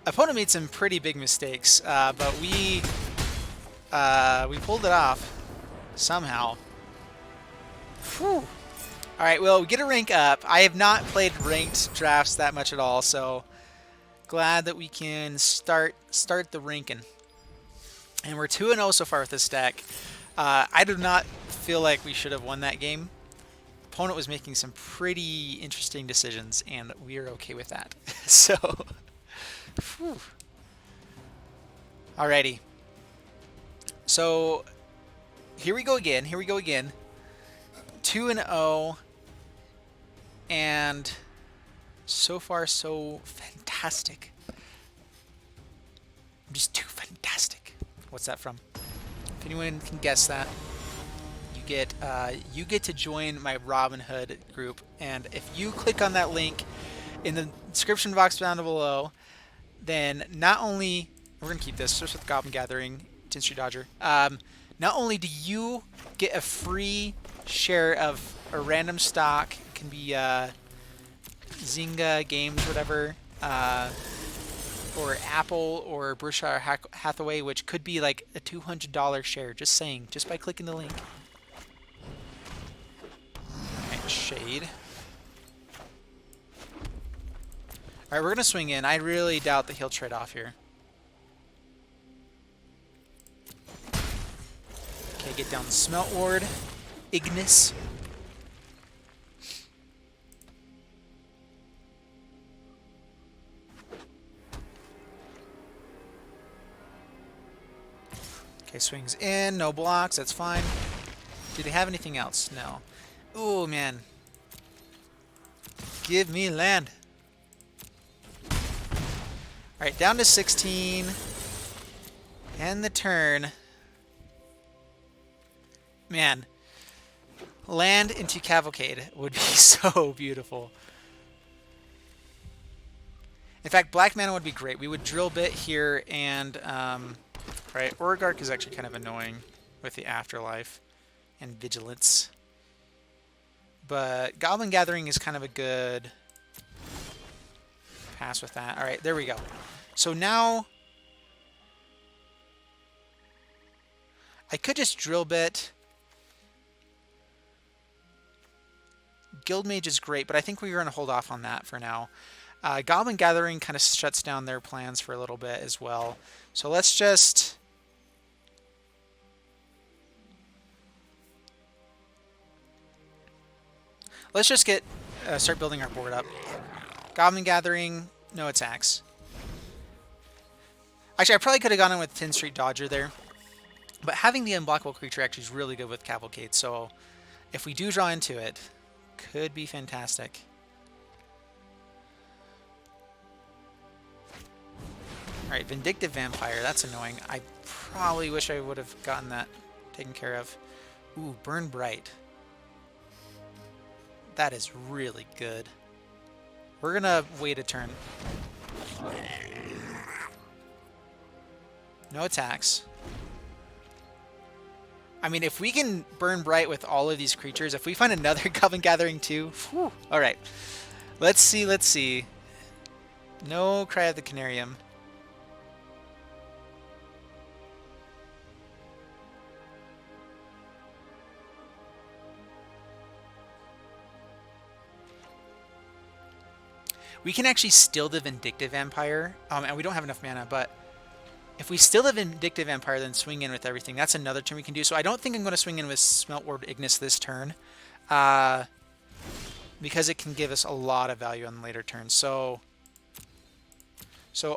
Opponent made some pretty big mistakes, but we pulled it off somehow. Whew. All right, well, we get a rank up. I have not played ranked drafts that much at all, so glad that we can start the ranking. And we're 2-0 so far with this deck. I do not feel like we should have won that game. Opponent was making some pretty interesting decisions, and we are okay with that. So, whew. Alrighty. So, here we go again. 2-0. And so far, so fantastic. I'm just too fantastic. What's that from? If anyone can guess that, you get to join my Robinhood group. And if you click on that link in the description box down below, then not only we're gonna keep this just with Goblin Gathering, 10th Street Dodger. Not only do you get a free share of a random stock, it can be Zynga Games, whatever, or Apple or Berkshire Hathaway, which could be like a $200 share. Just saying, just by clicking the link. Alright, Shade. Alright, we're gonna swing in. I really doubt that he'll trade off here. Okay, get down the Smelt Ward. Ignis. Okay, swings in, no blocks, that's fine. Do they have anything else? No. Ooh, man. Give me land. Alright, down to 16. End the turn. Man. Land into Cavalcade would be so beautiful. In fact, Black Mana would be great. We would Drill Bit here and... right, Orgark is actually kind of annoying with the Afterlife and Vigilance. But Goblin Gathering is kind of a good pass with that. Alright, there we go. So now I could just Drill Bit. Guildmage is great, but I think we're going to hold off on that for now. Goblin Gathering kind of shuts down their plans for a little bit as well. So let's just... get start building our board up. Goblin Gathering, no attacks. Actually, I probably could have gone in with 10th Street Dodger there. But having the unblockable creature actually is really good with Cavalcade. So if we do draw into it, could be fantastic. Alright, Vindictive Vampire. That's annoying. I probably wish I would have gotten that taken care of. Ooh, Burn Bright. That is really good. We're gonna wait a turn. No attacks. I mean, if we can Burn Bright with all of these creatures, if we find another Goblin Gathering too, whew. All right. Let's see, let's see. No Cry of the Canarium. We can actually steal the Vindictive Vampire, and we don't have enough mana, but if we steal the Vindictive Vampire, then swing in with everything. That's another turn we can do. So I don't think I'm going to swing in with Smeltward Ignis this turn, because it can give us a lot of value on later turns. So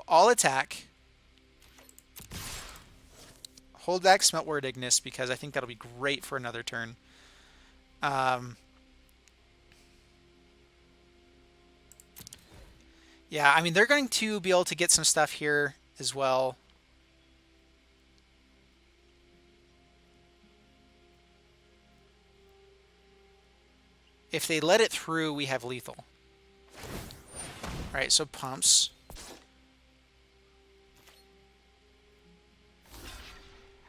I'll attack. Hold back Smeltward Ignis, because I think that'll be great for another turn. Yeah, I mean, they're going to be able to get some stuff here as well. If they let it through, we have lethal. All right, so pumps.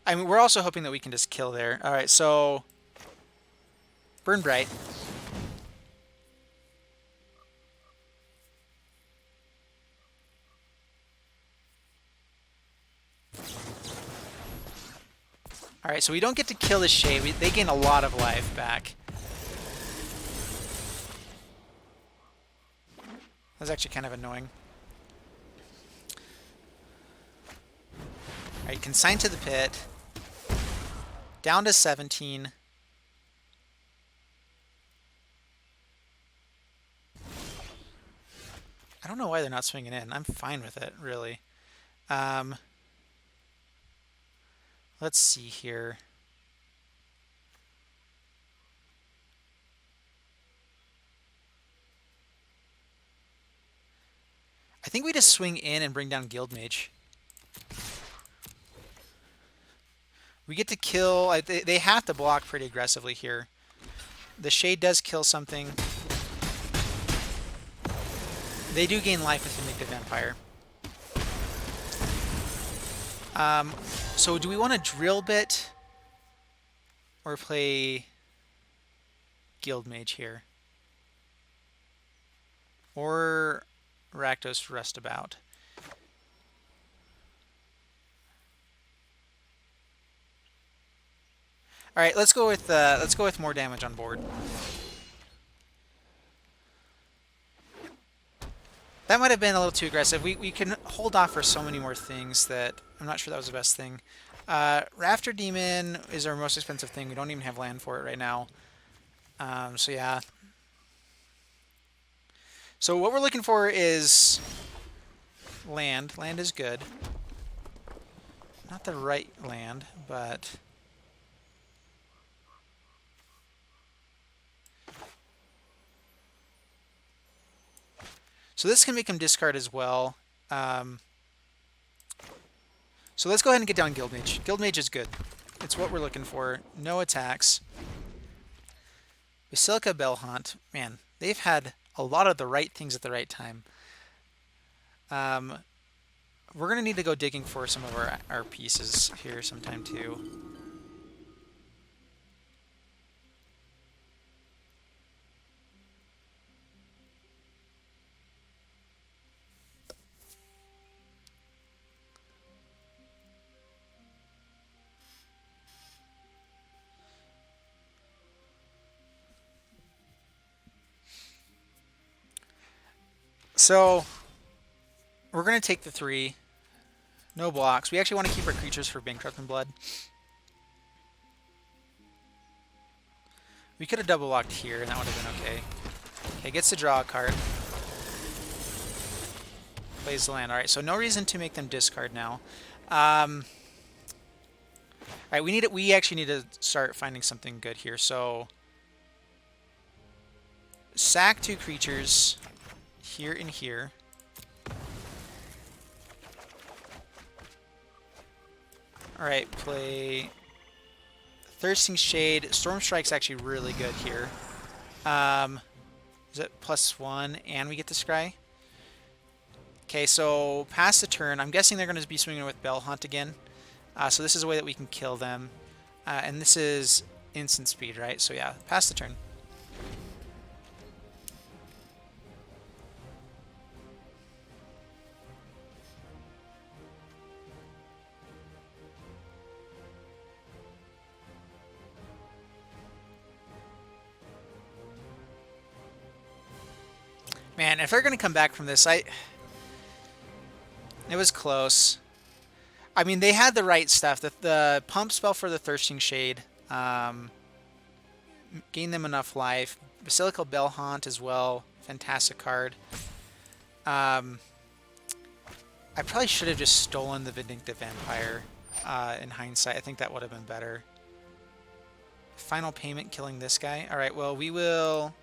I mean, we're also hoping that we can just kill there. All right, so Burn Bright. All right, so we don't get to kill the Shade. They gain a lot of life back. That's actually kind of annoying. All right, Consign to the Pit. Down to 17. I don't know why they're not swinging in. I'm fine with it, really. Let's see here. I think we just swing in and bring down Guildmage. We get to kill... They have to block pretty aggressively here. The Shade does kill something. They do gain life with Vindictive Vampire. So do we want to Drill Bit or play Guildmage here? Or Rakdos Rustabout? All right, let's go with more damage on board. That might have been a little too aggressive. We can hold off for so many more things that I'm not sure that was the best thing. Rafter Demon is our most expensive thing. We don't even have land for it right now. So yeah. So what we're looking for is land. Land is good. Not the right land, but... So this can make him discard as well. So let's go ahead and get down Guildmage. Guildmage is good. It's what we're looking for. No attacks. Basilica Bellhaunt. Man, they've had a lot of the right things at the right time. We're going to need to go digging for some of our pieces here sometime too. So we're going to take the 3. No blocks. We actually want to keep our creatures for Bankrupt and Blood. We could have double locked here, and that would have been okay. Okay, gets to draw a card. Plays the land. All right, so no reason to make them discard now. All right, we actually need to start finding something good here. So sack 2 creatures here and here. Alright, play Thirsting Shade. Storm Strike's actually really good here. Is it +1 and we get to scry? Okay, so pass the turn. I'm guessing they're going to be swinging with Bell Hunt again. So this is a way that we can kill them. And this is instant speed, right? So yeah, pass the turn. Man, if they're going to come back from this, it was close. I mean, they had the right stuff. The pump spell for the Thirsting Shade gained them enough life. Basilical Bell Haunt as well. Fantastic card. I probably should have just stolen the Vindictive Vampire in hindsight. I think that would have been better. Final payment killing this guy. All right, well, we will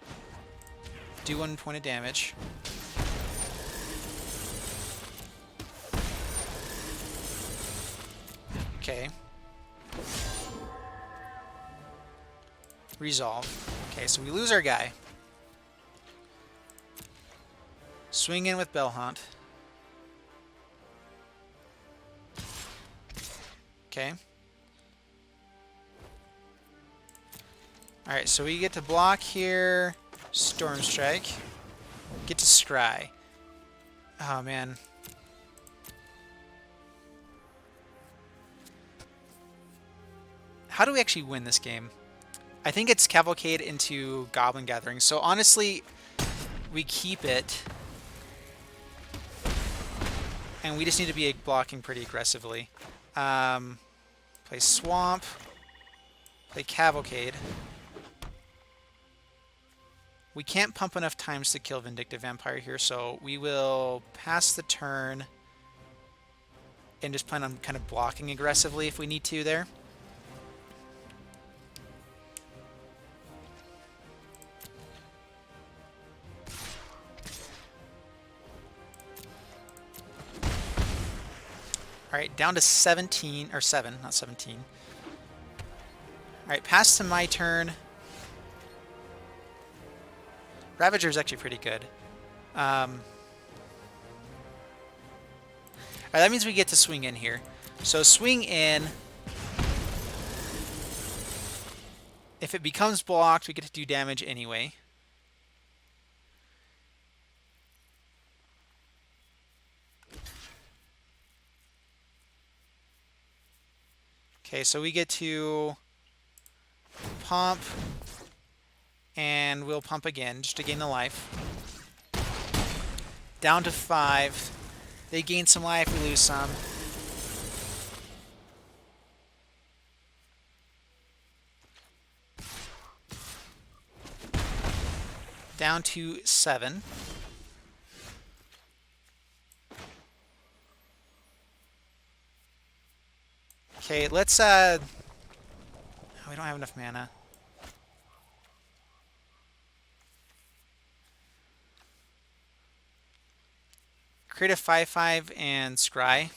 do 1 point of damage. Okay. Resolve. Okay, so we lose our guy. Swing in with Bell Haunt. Okay. Alright, so we get to block here. Storm Strike. Get to scry. Oh, man. How do we actually win this game? I think it's Cavalcade into Goblin Gathering. So honestly, we keep it. And we just need to be blocking pretty aggressively. Play Swamp. Play Cavalcade. We can't pump enough times to kill Vindictive Vampire here, so we will pass the turn and just plan on kind of blocking aggressively if we need to there. Alright, down to 17, or 7, not 17. Alright, pass to my turn. Ravager is actually pretty good. Alright, that means we get to swing in here. So swing in. If it becomes blocked, we get to do damage anyway. Okay, so we get to pump, and we'll pump again just to gain the life. Down to 5. They gain some life, we lose some. Down to 7. Okay, let's oh, we don't have enough mana. Create a 5/5 and scry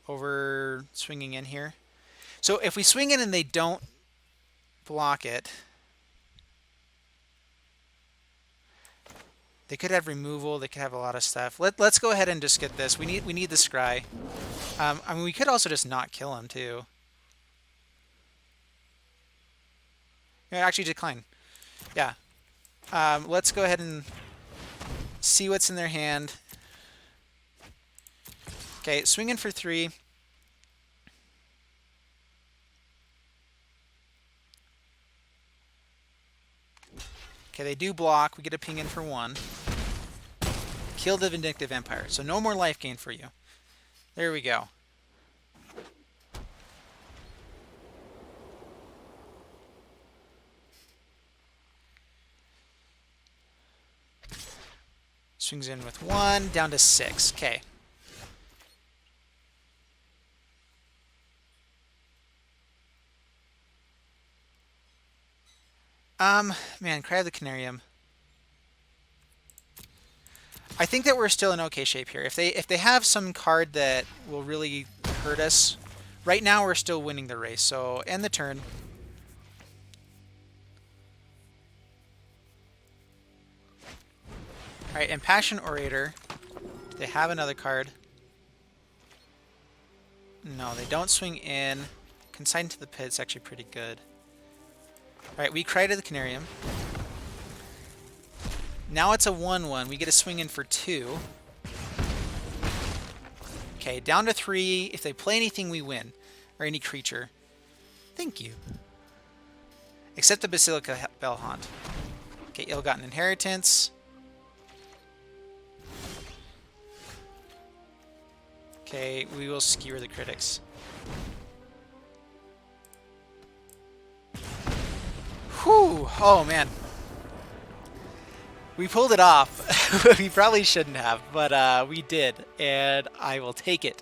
over swinging in here. So if we swing in and they don't block it, they could have removal. They could have a lot of stuff. Let's go ahead and just get this. We need the scry. I mean, we could also just not kill him too. Yeah, actually decline. Yeah. Let's go ahead and see what's in their hand. Okay, swing in for 3. Okay, they do block. We get a ping in for 1. Kill the Vindictive Vampire. So no more life gain for you. There we go. Swings in with 1, down to 6. Okay. Man, Cry of the Canarium. I think that we're still in okay shape here. If they have some card that will really hurt us, right now we're still winning the race. So end the turn. All right, Impassioned Orator. Do they have another card? No, they don't swing in. Consign to the Pit's actually pretty good. All right, we cried the Canarium. Now it's a 1/1. We get a swing in for 2. Okay, down to 3. If they play anything, we win. Or any creature. Thank you. Except the Basilica Bellhaunt. Okay, Ill-Gotten Inheritance. Okay, we will skewer the critics. Whew! Oh, man. We pulled it off. We probably shouldn't have, but we did, and I will take it.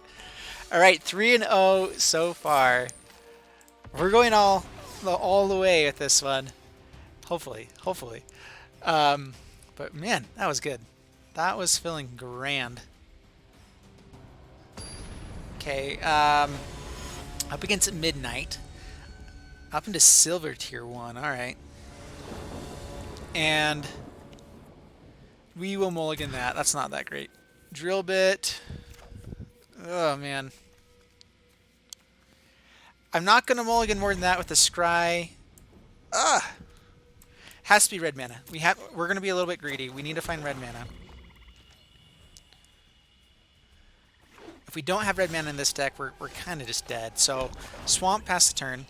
All right, 3-0 so far. We're going all the way with this one. Hopefully. But man, that was good. That was feeling grand. Okay, up against Midnight. Up into Silver Tier 1, alright. And we will mulligan that. That's not that great. Drill Bit. Oh, man. I'm not going to mulligan more than that with the Scry. Ugh! Has to be red mana. We're going to be a little bit greedy. We need to find red mana. If we don't have red mana in this deck, we're kind of just dead. So, Swamp pass the turn.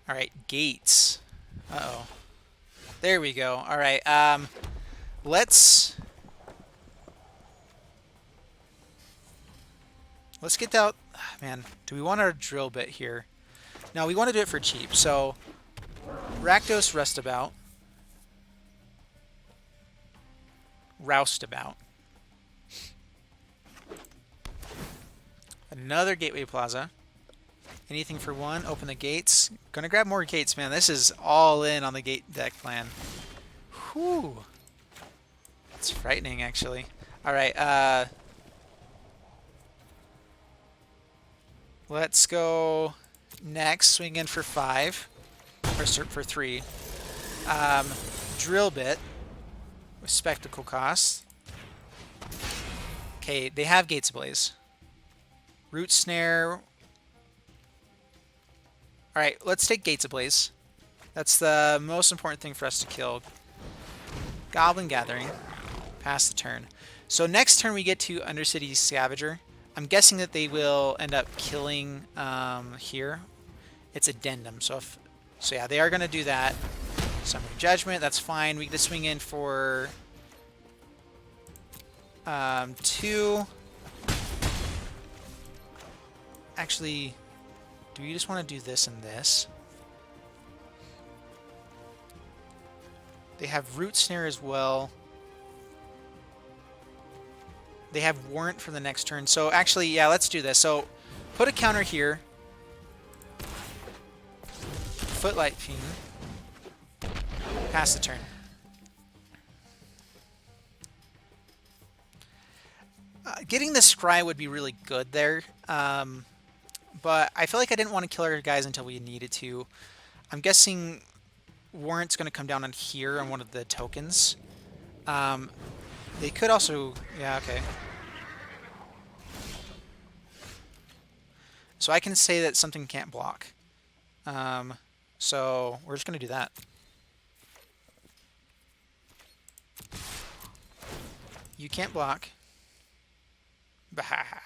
Alright, Gates. Uh-oh. There we go. Alright, let's get out... Man, do we want our Drill Bit here? No, we want to do it for cheap. So, Rakdos Rustabout. Roustabout. Another Gateway Plaza. Anything for 1. Open the gates. Gonna grab more gates, man. This is all in on the gate deck plan. Whew. It's frightening, actually. Alright, let's go next. Swing in for 5. Or for 3. Drill Bit. With Spectacle cost. Okay, they have Gates Ablaze. Root Snare. Alright, let's take Gates Ablaze. That's the most important thing for us to kill. Goblin Gathering. Pass the turn. So next turn we get to Undercity Scavenger. I'm guessing that they will end up killing here. It's Addendum. So yeah, they are going to do that. Summary Judgment, that's fine. We get to swing in for 2. Actually, do we just want to do this and this? They have Root Snare as well. They have Warrant for the next turn. So actually, yeah, let's do this. So put a counter here. Footlight Fiend. Pass the turn. Getting the Scry would be really good there. But I feel like I didn't want to kill our guys until we needed to. I'm guessing Warrant's going to come down on here on one of the tokens. They could also... Yeah, okay. So I can say that something can't block. So we're just going to do that. You can't block. Bahaha.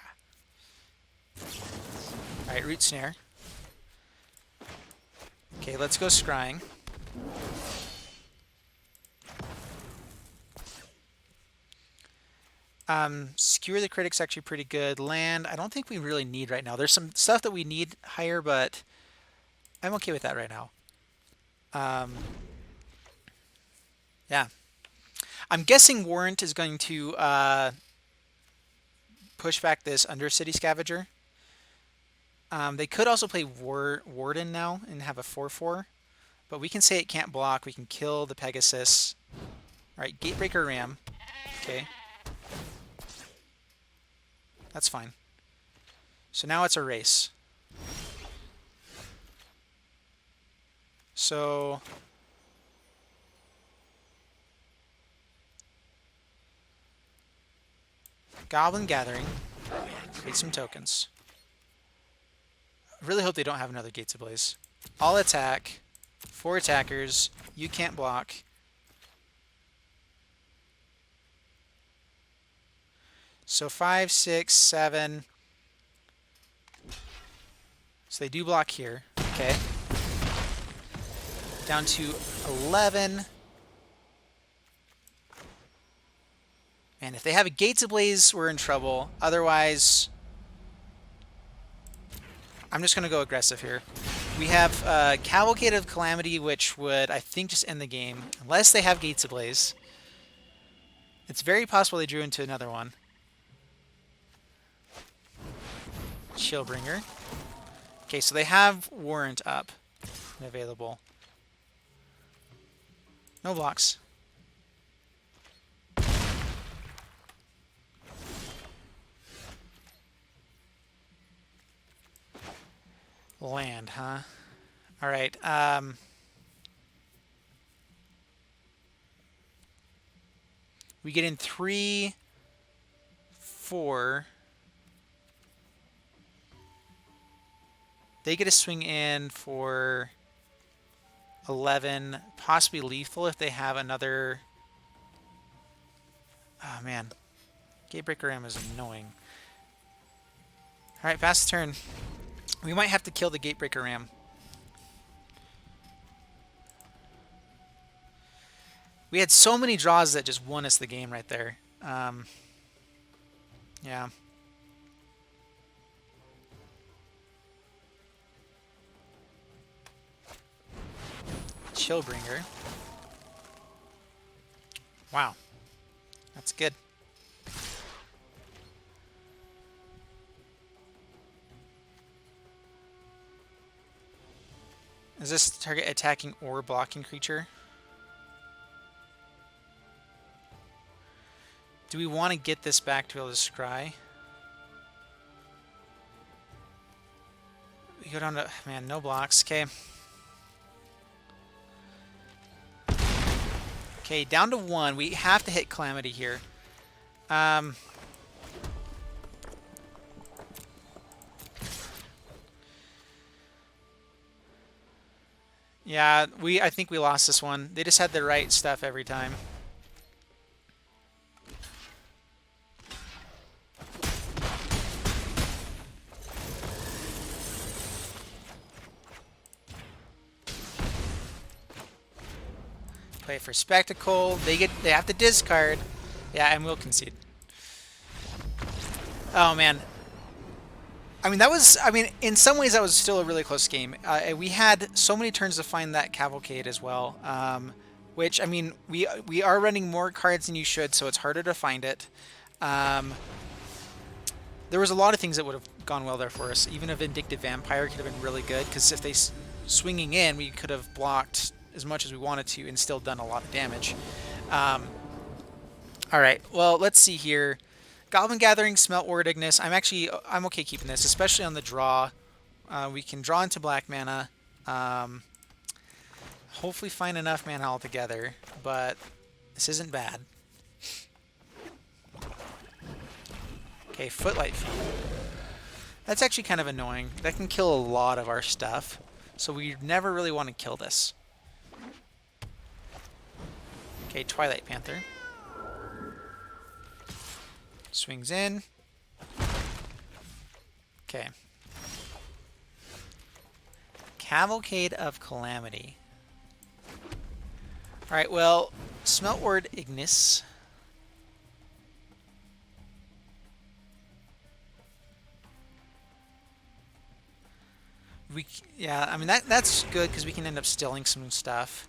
Alright, Root Snare. Okay, let's go Scrying. Skewer the Critic's actually pretty good. Land, I don't think we really need right now. There's some stuff that we need higher, but I'm okay with that right now. Yeah. I'm guessing Warrant is going to push back this Undercity Scavenger. They could also play Warden now and have a 4/4. But we can say it can't block. We can kill the Pegasus. All right, Gatebreaker Ram. Okay. That's fine. So now it's a race. So Goblin Gathering. Create some tokens. I really hope they don't have another Gates Ablaze. I'll attack. 4 attackers. You can't block. So 5, 6, 7. So they do block here. Okay. Down to 11. And if they have a Gates Ablaze, we're in trouble. Otherwise, I'm just going to go aggressive here. We have Cavalcade of Calamity, which would, I think, just end the game. Unless they have Gates Ablaze. It's very possible they drew into another one. Chillbringer. Okay, so they have Warrant up and available. No blocks. Land, huh? All right. We get in 3, 4. They get a swing in for 11, possibly lethal if they have another. Oh man, Gatebreaker Ram is annoying. All right, pass the turn. We might have to kill the Gatebreaker Ram. We had so many draws that just won us the game right there. Yeah. Chillbringer. Wow. That's good. Is this target attacking or blocking creature? Do we want to get this back to be able to scry? We go down to, man, no blocks. Okay. Okay, down to 1. We have to hit Calamity here. Yeah, I think we lost this one. They just had the right stuff every time. Play for Spectacle. They have to discard. Yeah, and we'll concede. Oh man. I mean, in some ways that was still a really close game. We had so many turns to find that Cavalcade as well, which, I mean, we are running more cards than you should, so it's harder to find it. There was a lot of things that would have gone well there for us. Even a Vindictive Vampire could have been really good, because if they swinging in, we could have blocked as much as we wanted to and still done a lot of damage. All right, well, let's see here. Goblin Gathering, Smelt Ward, Ignis. I'm okay keeping this, especially on the draw. We can draw into black mana. Hopefully find enough mana altogether, but this isn't bad. Okay, Footlight Fiend. That's actually kind of annoying. That can kill a lot of our stuff, so we never really want to kill this. Okay, Twilight Panther. Swings in. Okay. Cavalcade of Calamity. Alright, well, Smelt Ward, Ignis. Yeah, I mean, that's good because we can end up stealing some stuff.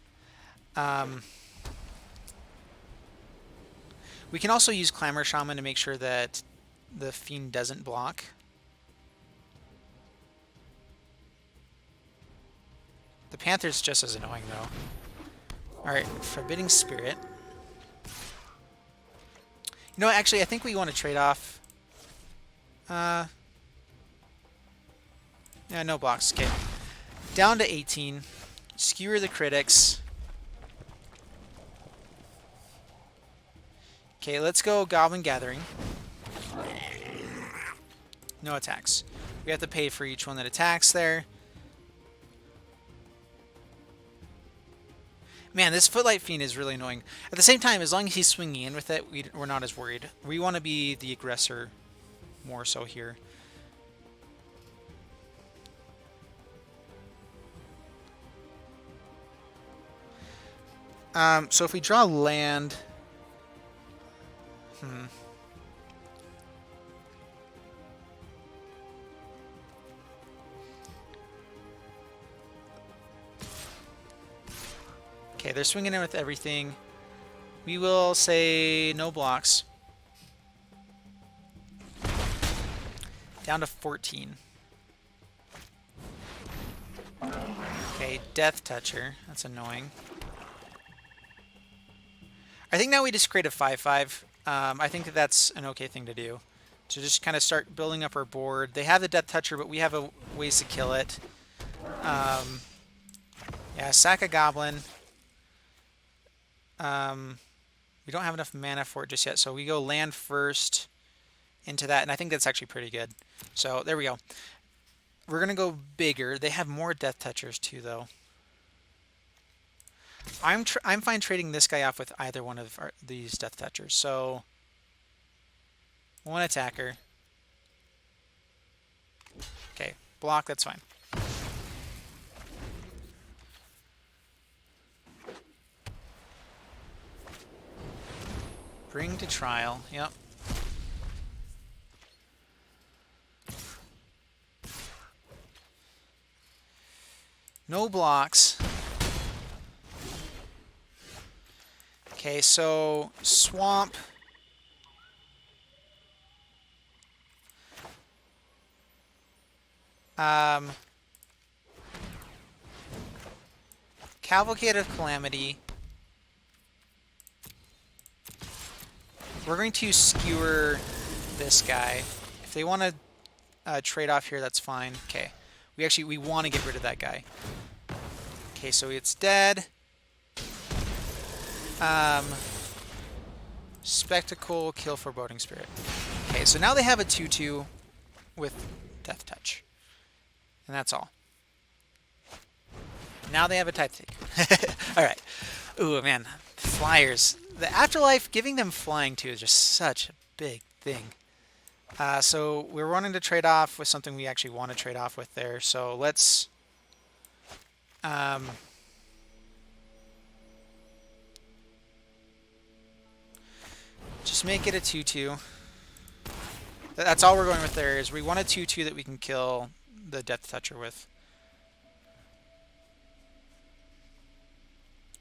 We can also use Clamor Shaman to make sure that the Fiend doesn't block. The Panther's just as annoying, though. Alright, Forbidding Spirit. You know what, actually, I think we want to trade off. Yeah, no blocks. Okay. Down to 18. Skewer the critics. Okay, let's go Goblin Gathering. No attacks. We have to pay for each one that attacks there. Man, this Footlight Fiend is really annoying. At the same time, as long as he's swinging in with it, we're not as worried. We want to be the aggressor more so here. So if we draw land... Okay, they're swinging in with everything. We will say no blocks. Down to 14. Okay, Death Toucher. That's annoying. I think now we just create a 5/5. I think that that's an okay thing to do. To just kind of start building up our board. They have the Death Toucher, but we have ways to kill it. Yeah, sack a Goblin. We don't have enough mana for it just yet, so we go land first into that, and I think that's actually pretty good. So there we go. We're gonna go bigger. They have more Death Touchers too, though. I'm fine trading this guy off with either one of these Death Touchers. So one attacker. Okay, block. That's fine. Bring to trial. Yep. No blocks. Okay, so swamp. Cavalcade of Calamity. We're going to skewer this guy. If they want to trade off here, that's fine. Okay. We want to get rid of that guy. Okay, so it's dead. Spectacle, kill Foreboding Spirit. Okay, so now they have a 2/2 with Death Touch. And that's all. Now they have a type take. Alright. Ooh, man. Flyers. The Afterlife, giving them flying too is just such a big thing. So we're wanting to trade off with something we actually want to trade off with there. So let's... just make it a 2/2. That's all we're going with there, is we want a 2/2 that we can kill the Death Toucher with.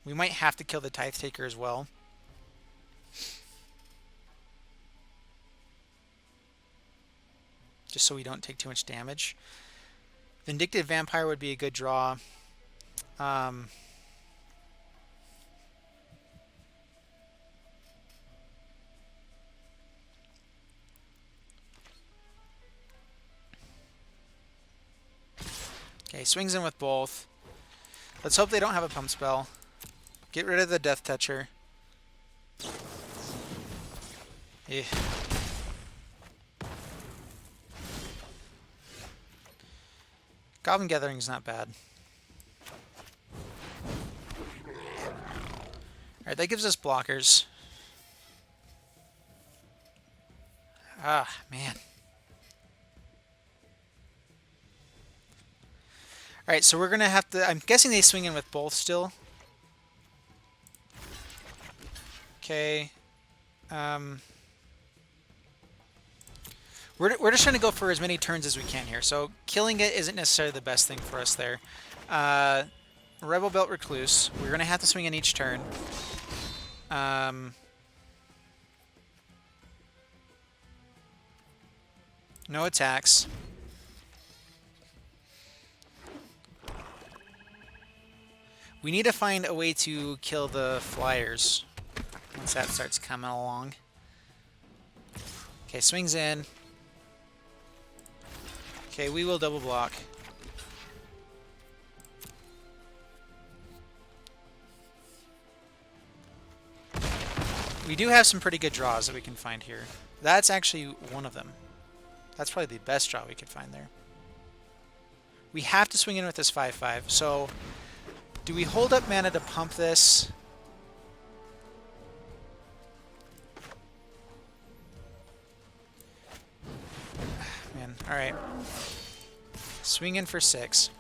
We might have to kill the Tithe Taker as well. Just so we don't take too much damage. Vindictive Vampire would be a good draw. Okay, swings in with both. Let's hope they don't have a pump spell. Get rid of the Death Toucher. Yeah. Goblin Gathering's not bad. Alright, that gives us blockers. Ah, man. Alright, so we're going to have to... I'm guessing they swing in with both still. Okay. We're just trying to go for as many turns as we can here. So killing it isn't necessarily the best thing for us there. Rebel Belt Recluse. We're going to have to swing in each turn. No attacks. We need to find a way to kill the flyers once that starts coming along. Okay, swings in. Okay, we will double block. We do have some pretty good draws that we can find here. That's actually one of them. That's probably the best draw we could find there. We have to swing in with this 5/5. So, do we hold up mana to pump this? Man, alright. Swing in for 6.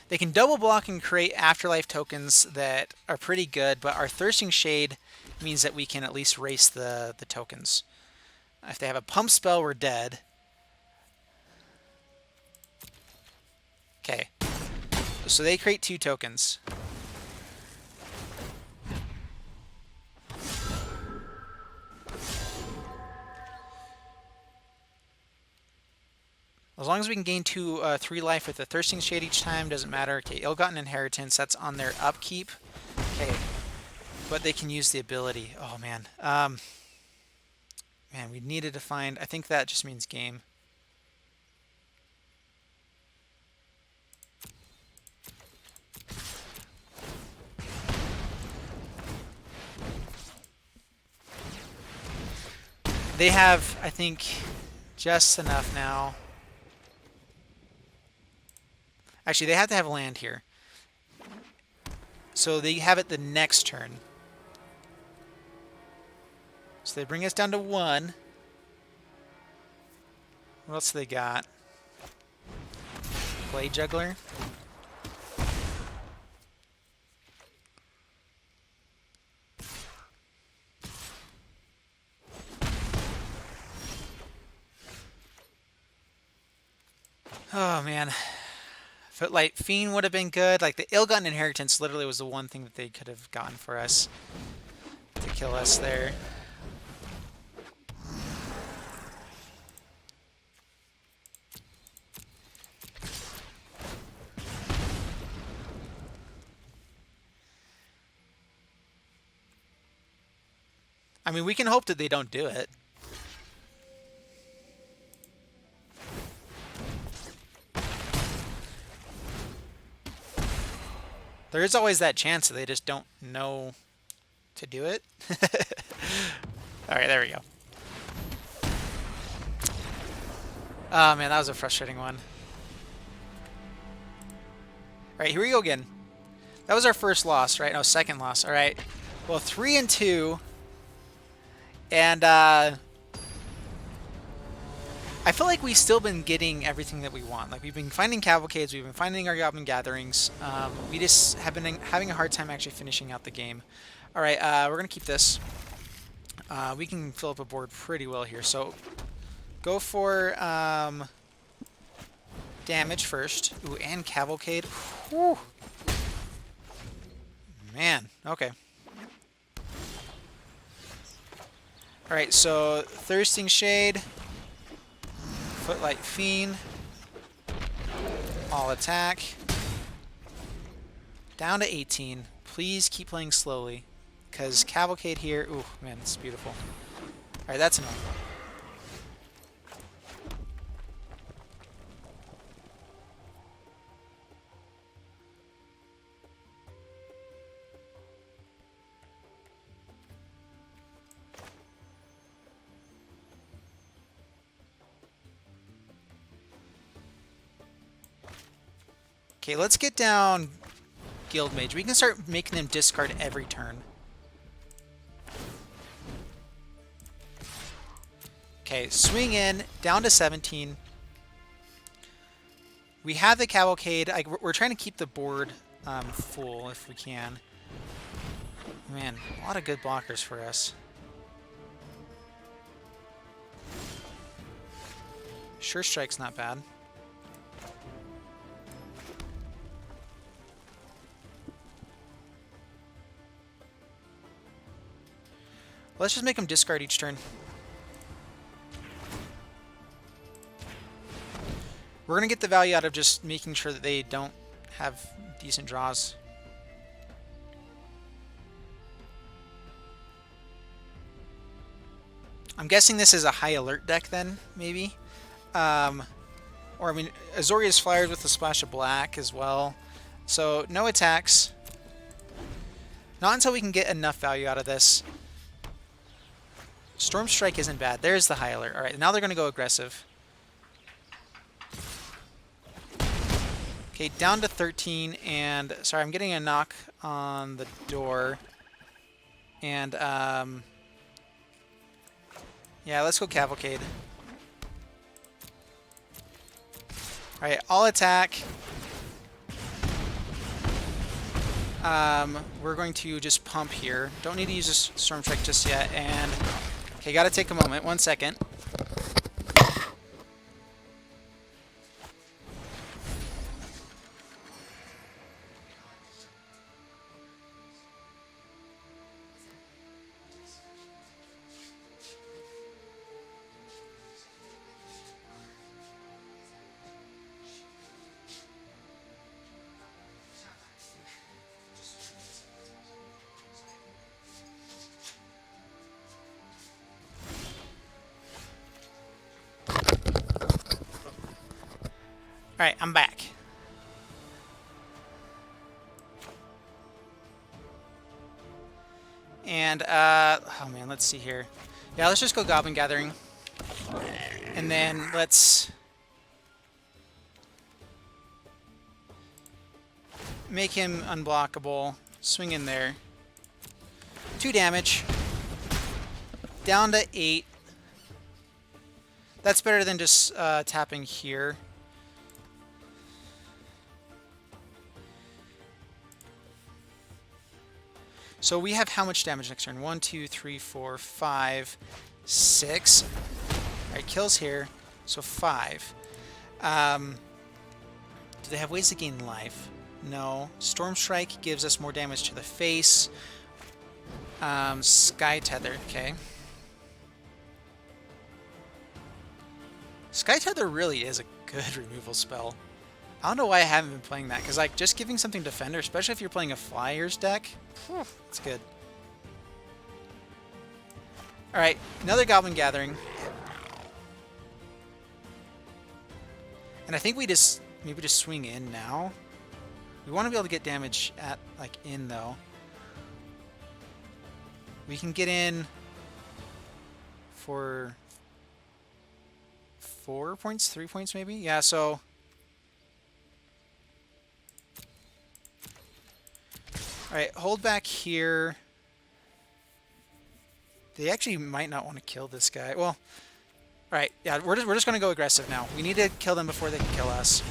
They can double block and create afterlife tokens that are pretty good, but our Thirsting Shade means that we can at least race the tokens. If they have a pump spell, we're dead. Okay. So they create 2 tokens. As long as we can gain 3 life with the Thirsting Shade each time, doesn't matter. Okay, Ill-Gotten Inheritance, that's on their upkeep. Okay, but they can use the ability. Oh, man. Man, we needed to find... I think that just means game. They have, I think, just enough now. Actually, they have to have land here. So they have it the next turn. So they bring us down to 1. What else do they got? Blade Juggler. Oh, man. Footlight Fiend would have been good. Like, the Ill-Gotten Inheritance literally was the one thing that they could have gotten for us to kill us there. I mean, we can hope that they don't do it. There is always that chance that they just don't know to do it. Alright, there we go. Oh man, that was a frustrating one. Alright, here we go again. That was our first loss, right? No, second loss. Alright. Well, 3 and 2. And I feel like we've still been getting everything that we want. Like, we've been finding cavalcades, we've been finding our goblin gatherings. We just have been having a hard time actually finishing out the game. All right, we're gonna keep this. We can fill up a board pretty well here. So go for damage first. Ooh, and cavalcade. Whew. Man, okay. All right, so Thirsting Shade. Footlight Fiend. All attack. Down to 18. Please keep playing slowly. Because Cavalcade here... Ooh, man, it's beautiful. Alright, that's enough. Okay, let's get down Guild Mage. We can start making them discard every turn. Okay, swing in, down to 17. We have the Cavalcade. We're trying to keep the board full if we can. Man, a lot of good blockers for us. Sure Strike's not bad. Let's just make them discard each turn. We're going to get the value out of just making sure that they don't have decent draws. I'm guessing this is a high alert deck then, maybe. Or, I mean, Azorius Flyers with a splash of black as well. So, no attacks. Not until we can get enough value out of this. Storm Strike isn't bad. There's the high alert. Alright, now they're going to go aggressive. Okay, down to 13, and... Sorry, I'm getting a knock on the door. And, yeah, let's go Cavalcade. Alright, I'll attack. We're going to just pump here. Don't need to use a Storm Strike just yet. And, okay, gotta take a moment. 1 second. Alright, I'm back. And, oh man, let's see here. Yeah, let's just go Goblin Gathering. And then let's make him unblockable. Swing in there. 2 damage. Down to 8. That's better than just tapping here. So we have how much damage next turn? 1, 2, 3, 4, 5, 6. Alright, kills here. So 5. Do they have ways to gain life? No. Storm Strike gives us more damage to the face. Sky Tether, okay. Sky Tether really is a good removal spell. I don't know why I haven't been playing that, because like just giving something Defender, especially if you're playing a Flyers deck, it's good. Alright, another Goblin Gathering. And I think we just maybe just swing in now. We want to be able to get damage at like in though. We can get in for 4 points, 3 points maybe? Yeah, so alright, hold back here. They actually might not want to kill this guy. Well, alright, yeah, we're just going to go aggressive now. We need to kill them before they can kill us.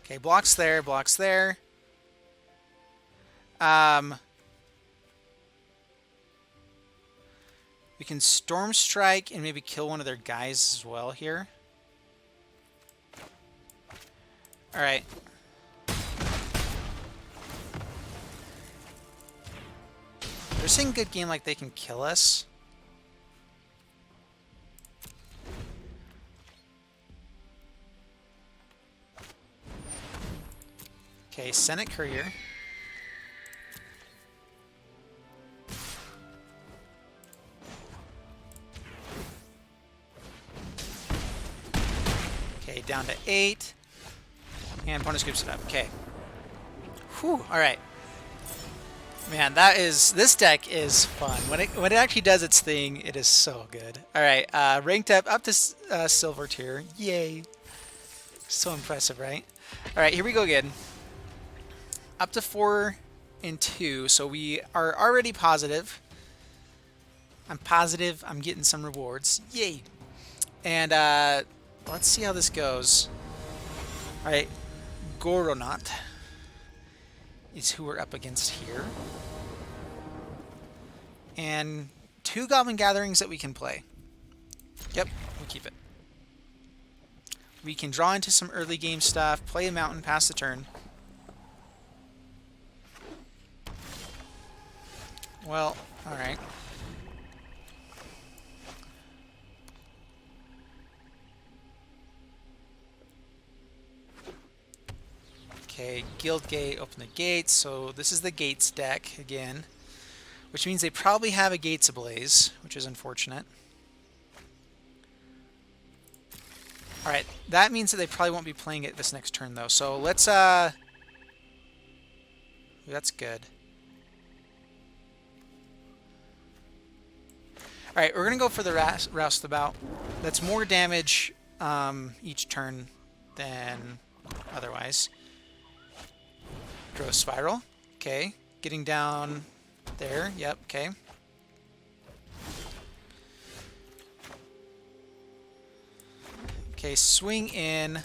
Okay, blocks there, blocks there. We can Storm Strike and maybe kill one of their guys as well here. Alright. They're saying good game like they can kill us. Okay, Senate Courier. Okay, down to 8. And opponent scoops it up. Okay. Whew, alright. Man, this deck is fun. When it actually does its thing, it is so good. Alright, ranked up to silver tier. Yay. So impressive, right? Alright, here we go again. Up to 4 and 2, so we are already positive. I'm positive I'm getting some rewards. Yay! And let's see how this goes. Alright, Goronaut is who we're up against here. And 2 Goblin Gatherings that we can play. Yep, we'll keep it. We can draw into some early game stuff, play a mountain, pass the turn. Well, alright. Okay, Guild Gate, open the gates. So this is the gates deck again, which means they probably have a Gates Ablaze, which is unfortunate. Alright, that means that they probably won't be playing it this next turn, though. So let's, that's good. Alright, we're going to go for the Roustabout. That's more damage each turn than otherwise. Draw Spiral. Okay, getting down there. Yep, okay. Okay, swing in.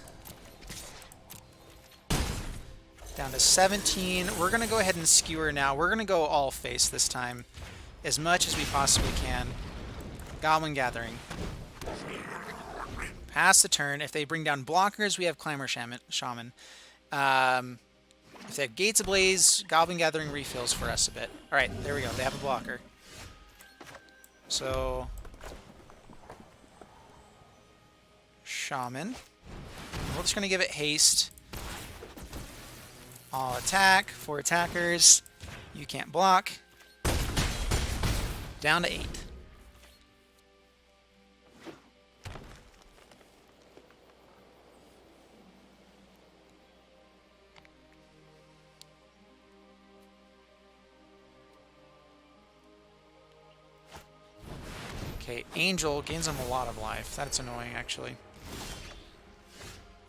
Down to 17. We're going to go ahead and skewer now. We're going to go all face this time, as much as we possibly can. Goblin Gathering. Pass the turn. If they bring down blockers, we have Clamor Shaman. If they have Gates Ablaze, Goblin Gathering refills for us a bit. Alright, there we go. They have a blocker. So... Shaman. We're just going to give it haste. All attack. 4 attackers. You can't block. Down to 8. Okay, Angel gains him a lot of life. That's annoying, actually.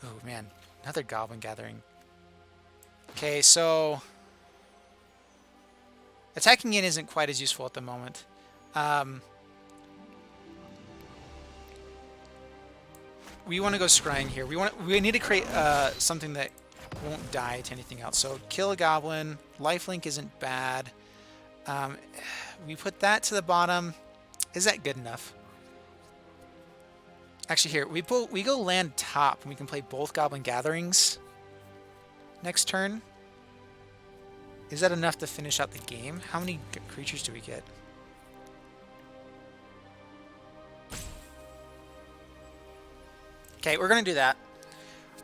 Oh, man. Another Goblin Gathering. Okay, so... attacking in isn't quite as useful at the moment. We want to go scrying here. We need to create something that won't die to anything else. So kill a Goblin. Lifelink isn't bad. We put that to the bottom. Is that good enough? Actually, here, we go land top, and we can play both Goblin Gatherings next turn. Is that enough to finish out the game? How many creatures do we get? Okay, we're going to do that.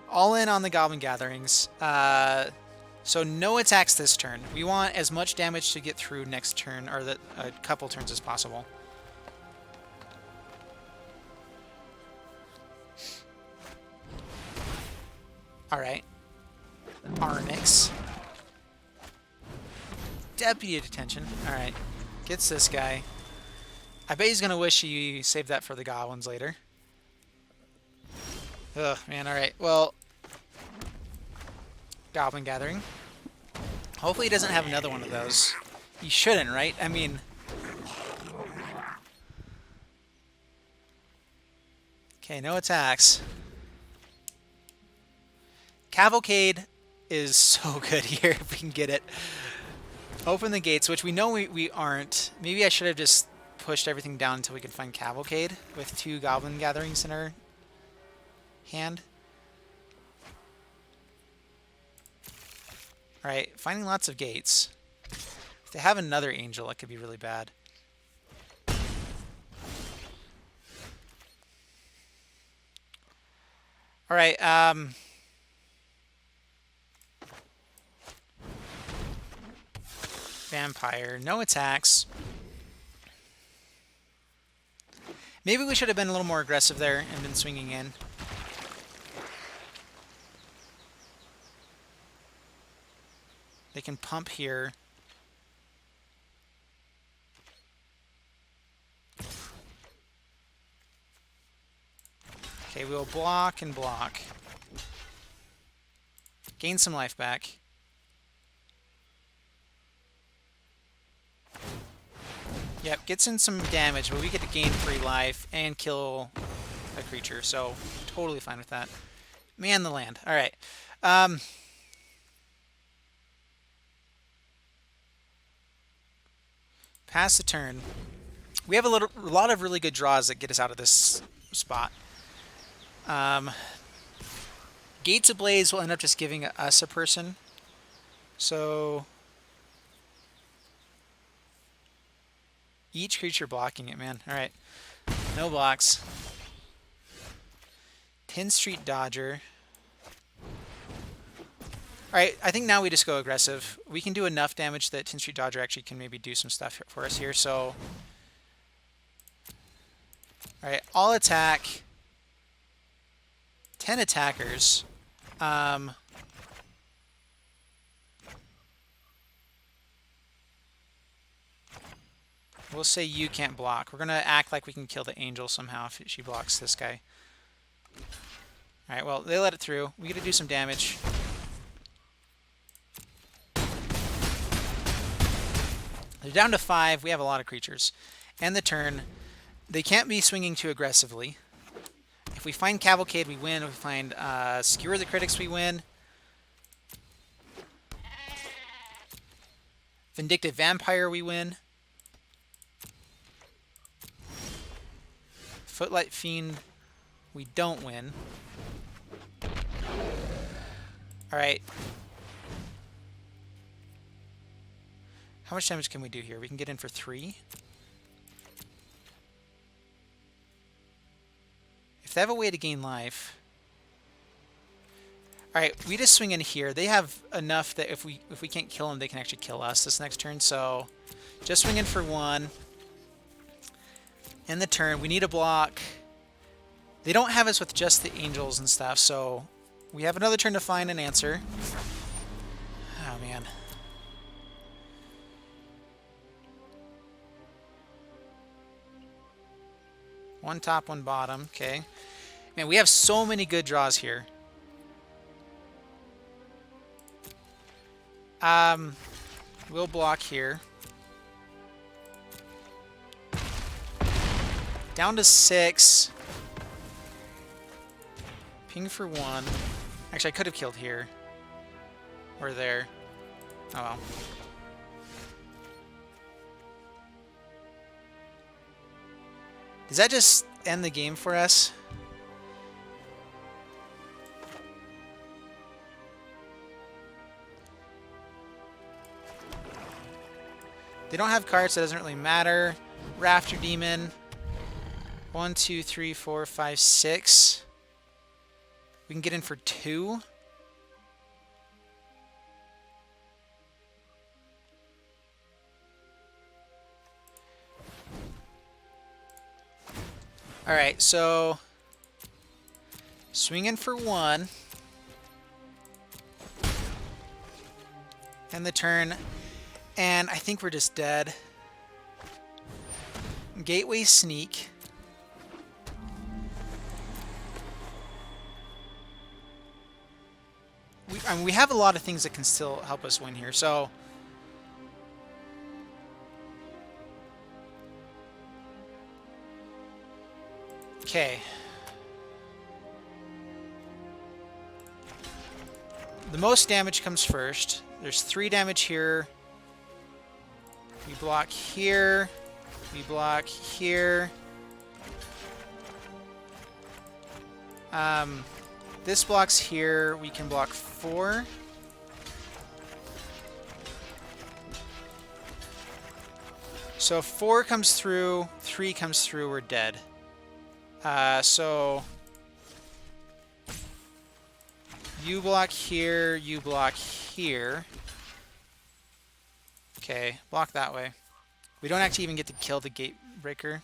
All in on the Goblin Gatherings. So no attacks this turn. We want as much damage to get through next turn, or a couple turns as possible. Alright. Arnix. Deputy Detention. Alright. Gets this guy. I bet he's going to wish he saved that for the goblins later. Ugh, man, alright. Well, Goblin Gathering. Hopefully he doesn't have another one of those. He shouldn't, right? I mean... okay, no attacks. Cavalcade is so good here if we can get it. Open the gates, which we know we aren't. Maybe I should have just pushed everything down until we could find Cavalcade with 2 Goblin Gatherings in our hand. Alright, finding lots of gates. If they have another angel, that could be really bad. Alright, Vampire, no attacks. Maybe we should have been a little more aggressive there and been swinging in. They can pump here. Okay, we'll block and block. Gain some life back. Yep, gets in some damage, but we get to gain free life and kill a creature, so totally fine with that. Man the land. Alright. Pass the turn. We have a lot of really good draws that get us out of this spot. Gates Ablaze will end up just giving us a person. So... each creature blocking it, man. Alright. No blocks. 10 Street Dodger. All right, I think now we just go aggressive. We can do enough damage that Tin Street Dodger actually can maybe do some stuff for us here. So, all right, all attack. 10 attackers. We'll say you can't block. We're going to act like we can kill the angel somehow if she blocks this guy. Alright, well, they let it through. We got to do some damage. They're down to 5. We have a lot of creatures. And the turn. They can't be swinging too aggressively. If we find Cavalcade, we win. If we find Skewer the Critics, we win. Vindictive Vampire, we win. Footlight Fiend, we don't win. Alright. How much damage can we do here? We can get in for 3. If they have a way to gain life... Alright, we just swing in here. They have enough that if we can't kill them, they can actually kill us this next turn. So, just swing in for 1. In the turn, we need a block. They don't have us with just the angels and stuff, so we have another turn to find an answer. Oh, man. One top, one bottom. Okay. Man, we have so many good draws here. We'll block here. Down to 6. Ping for 1. Actually, I could have killed here. Or there. Oh well. Does that just end the game for us? They don't have cards, so it doesn't really matter. Rafter Demon. 1, 2, 3, 4, 5, 6. We can get in for 2. Alright, so swing in for 1. And the turn. And I think we're just dead. Gateway Sneak. I mean, we have a lot of things that can still help us win here, so... Okay. The most damage comes first. There's 3 damage here. We block here. We block here. This blocks here. We can block 4. So if 4 comes through, 3 comes through, we're dead. So you block here, you block here. Okay, block that way. We don't actually even get to kill the gate breaker.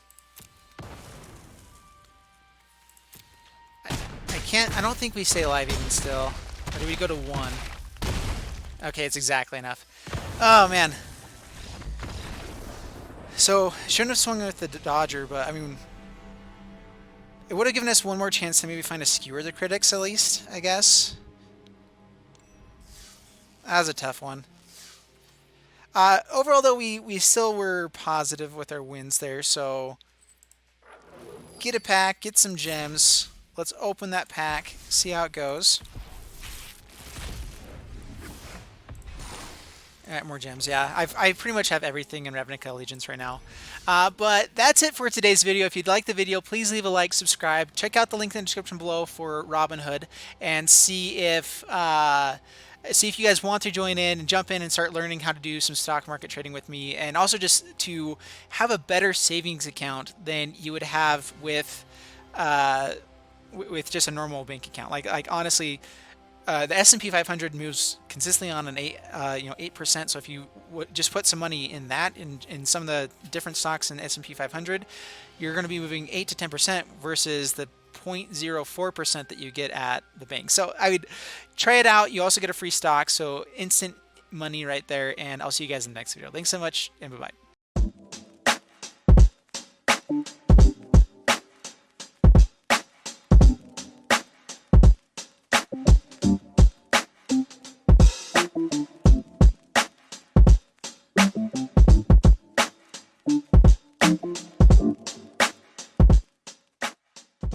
I don't think we stay alive even still. Or do we go to 1? Okay, it's exactly enough. Oh, man. So, shouldn't have swung with the Dodger, but, I mean... It would have given us one more chance to maybe find a Skewer the Critics, at least, I guess. That was a tough one. Overall, though, we still were positive with our wins there, so... Get a pack, get some gems... Let's open that pack, see how it goes. Alright, more gems. Yeah, I pretty much have everything in Ravnica Allegiance right now. But that's it for today's video. If you'd like the video, please leave a like, subscribe. Check out the link in the description below for Robinhood and see if you guys want to join in and jump in and start learning how to do some stock market trading with me, and also just to have a better savings account than you would have with just a normal bank account. Like honestly, the S&P 500 moves consistently on an 8%. So if you just put some money in that, in some of the different stocks in S&P 500, you're going to be moving 8 to 10% versus the 0.04% that you get at the bank. So I would try it out. You also get a free stock, so instant money right there. And I'll see you guys in the next video. Thanks so much, and bye-bye.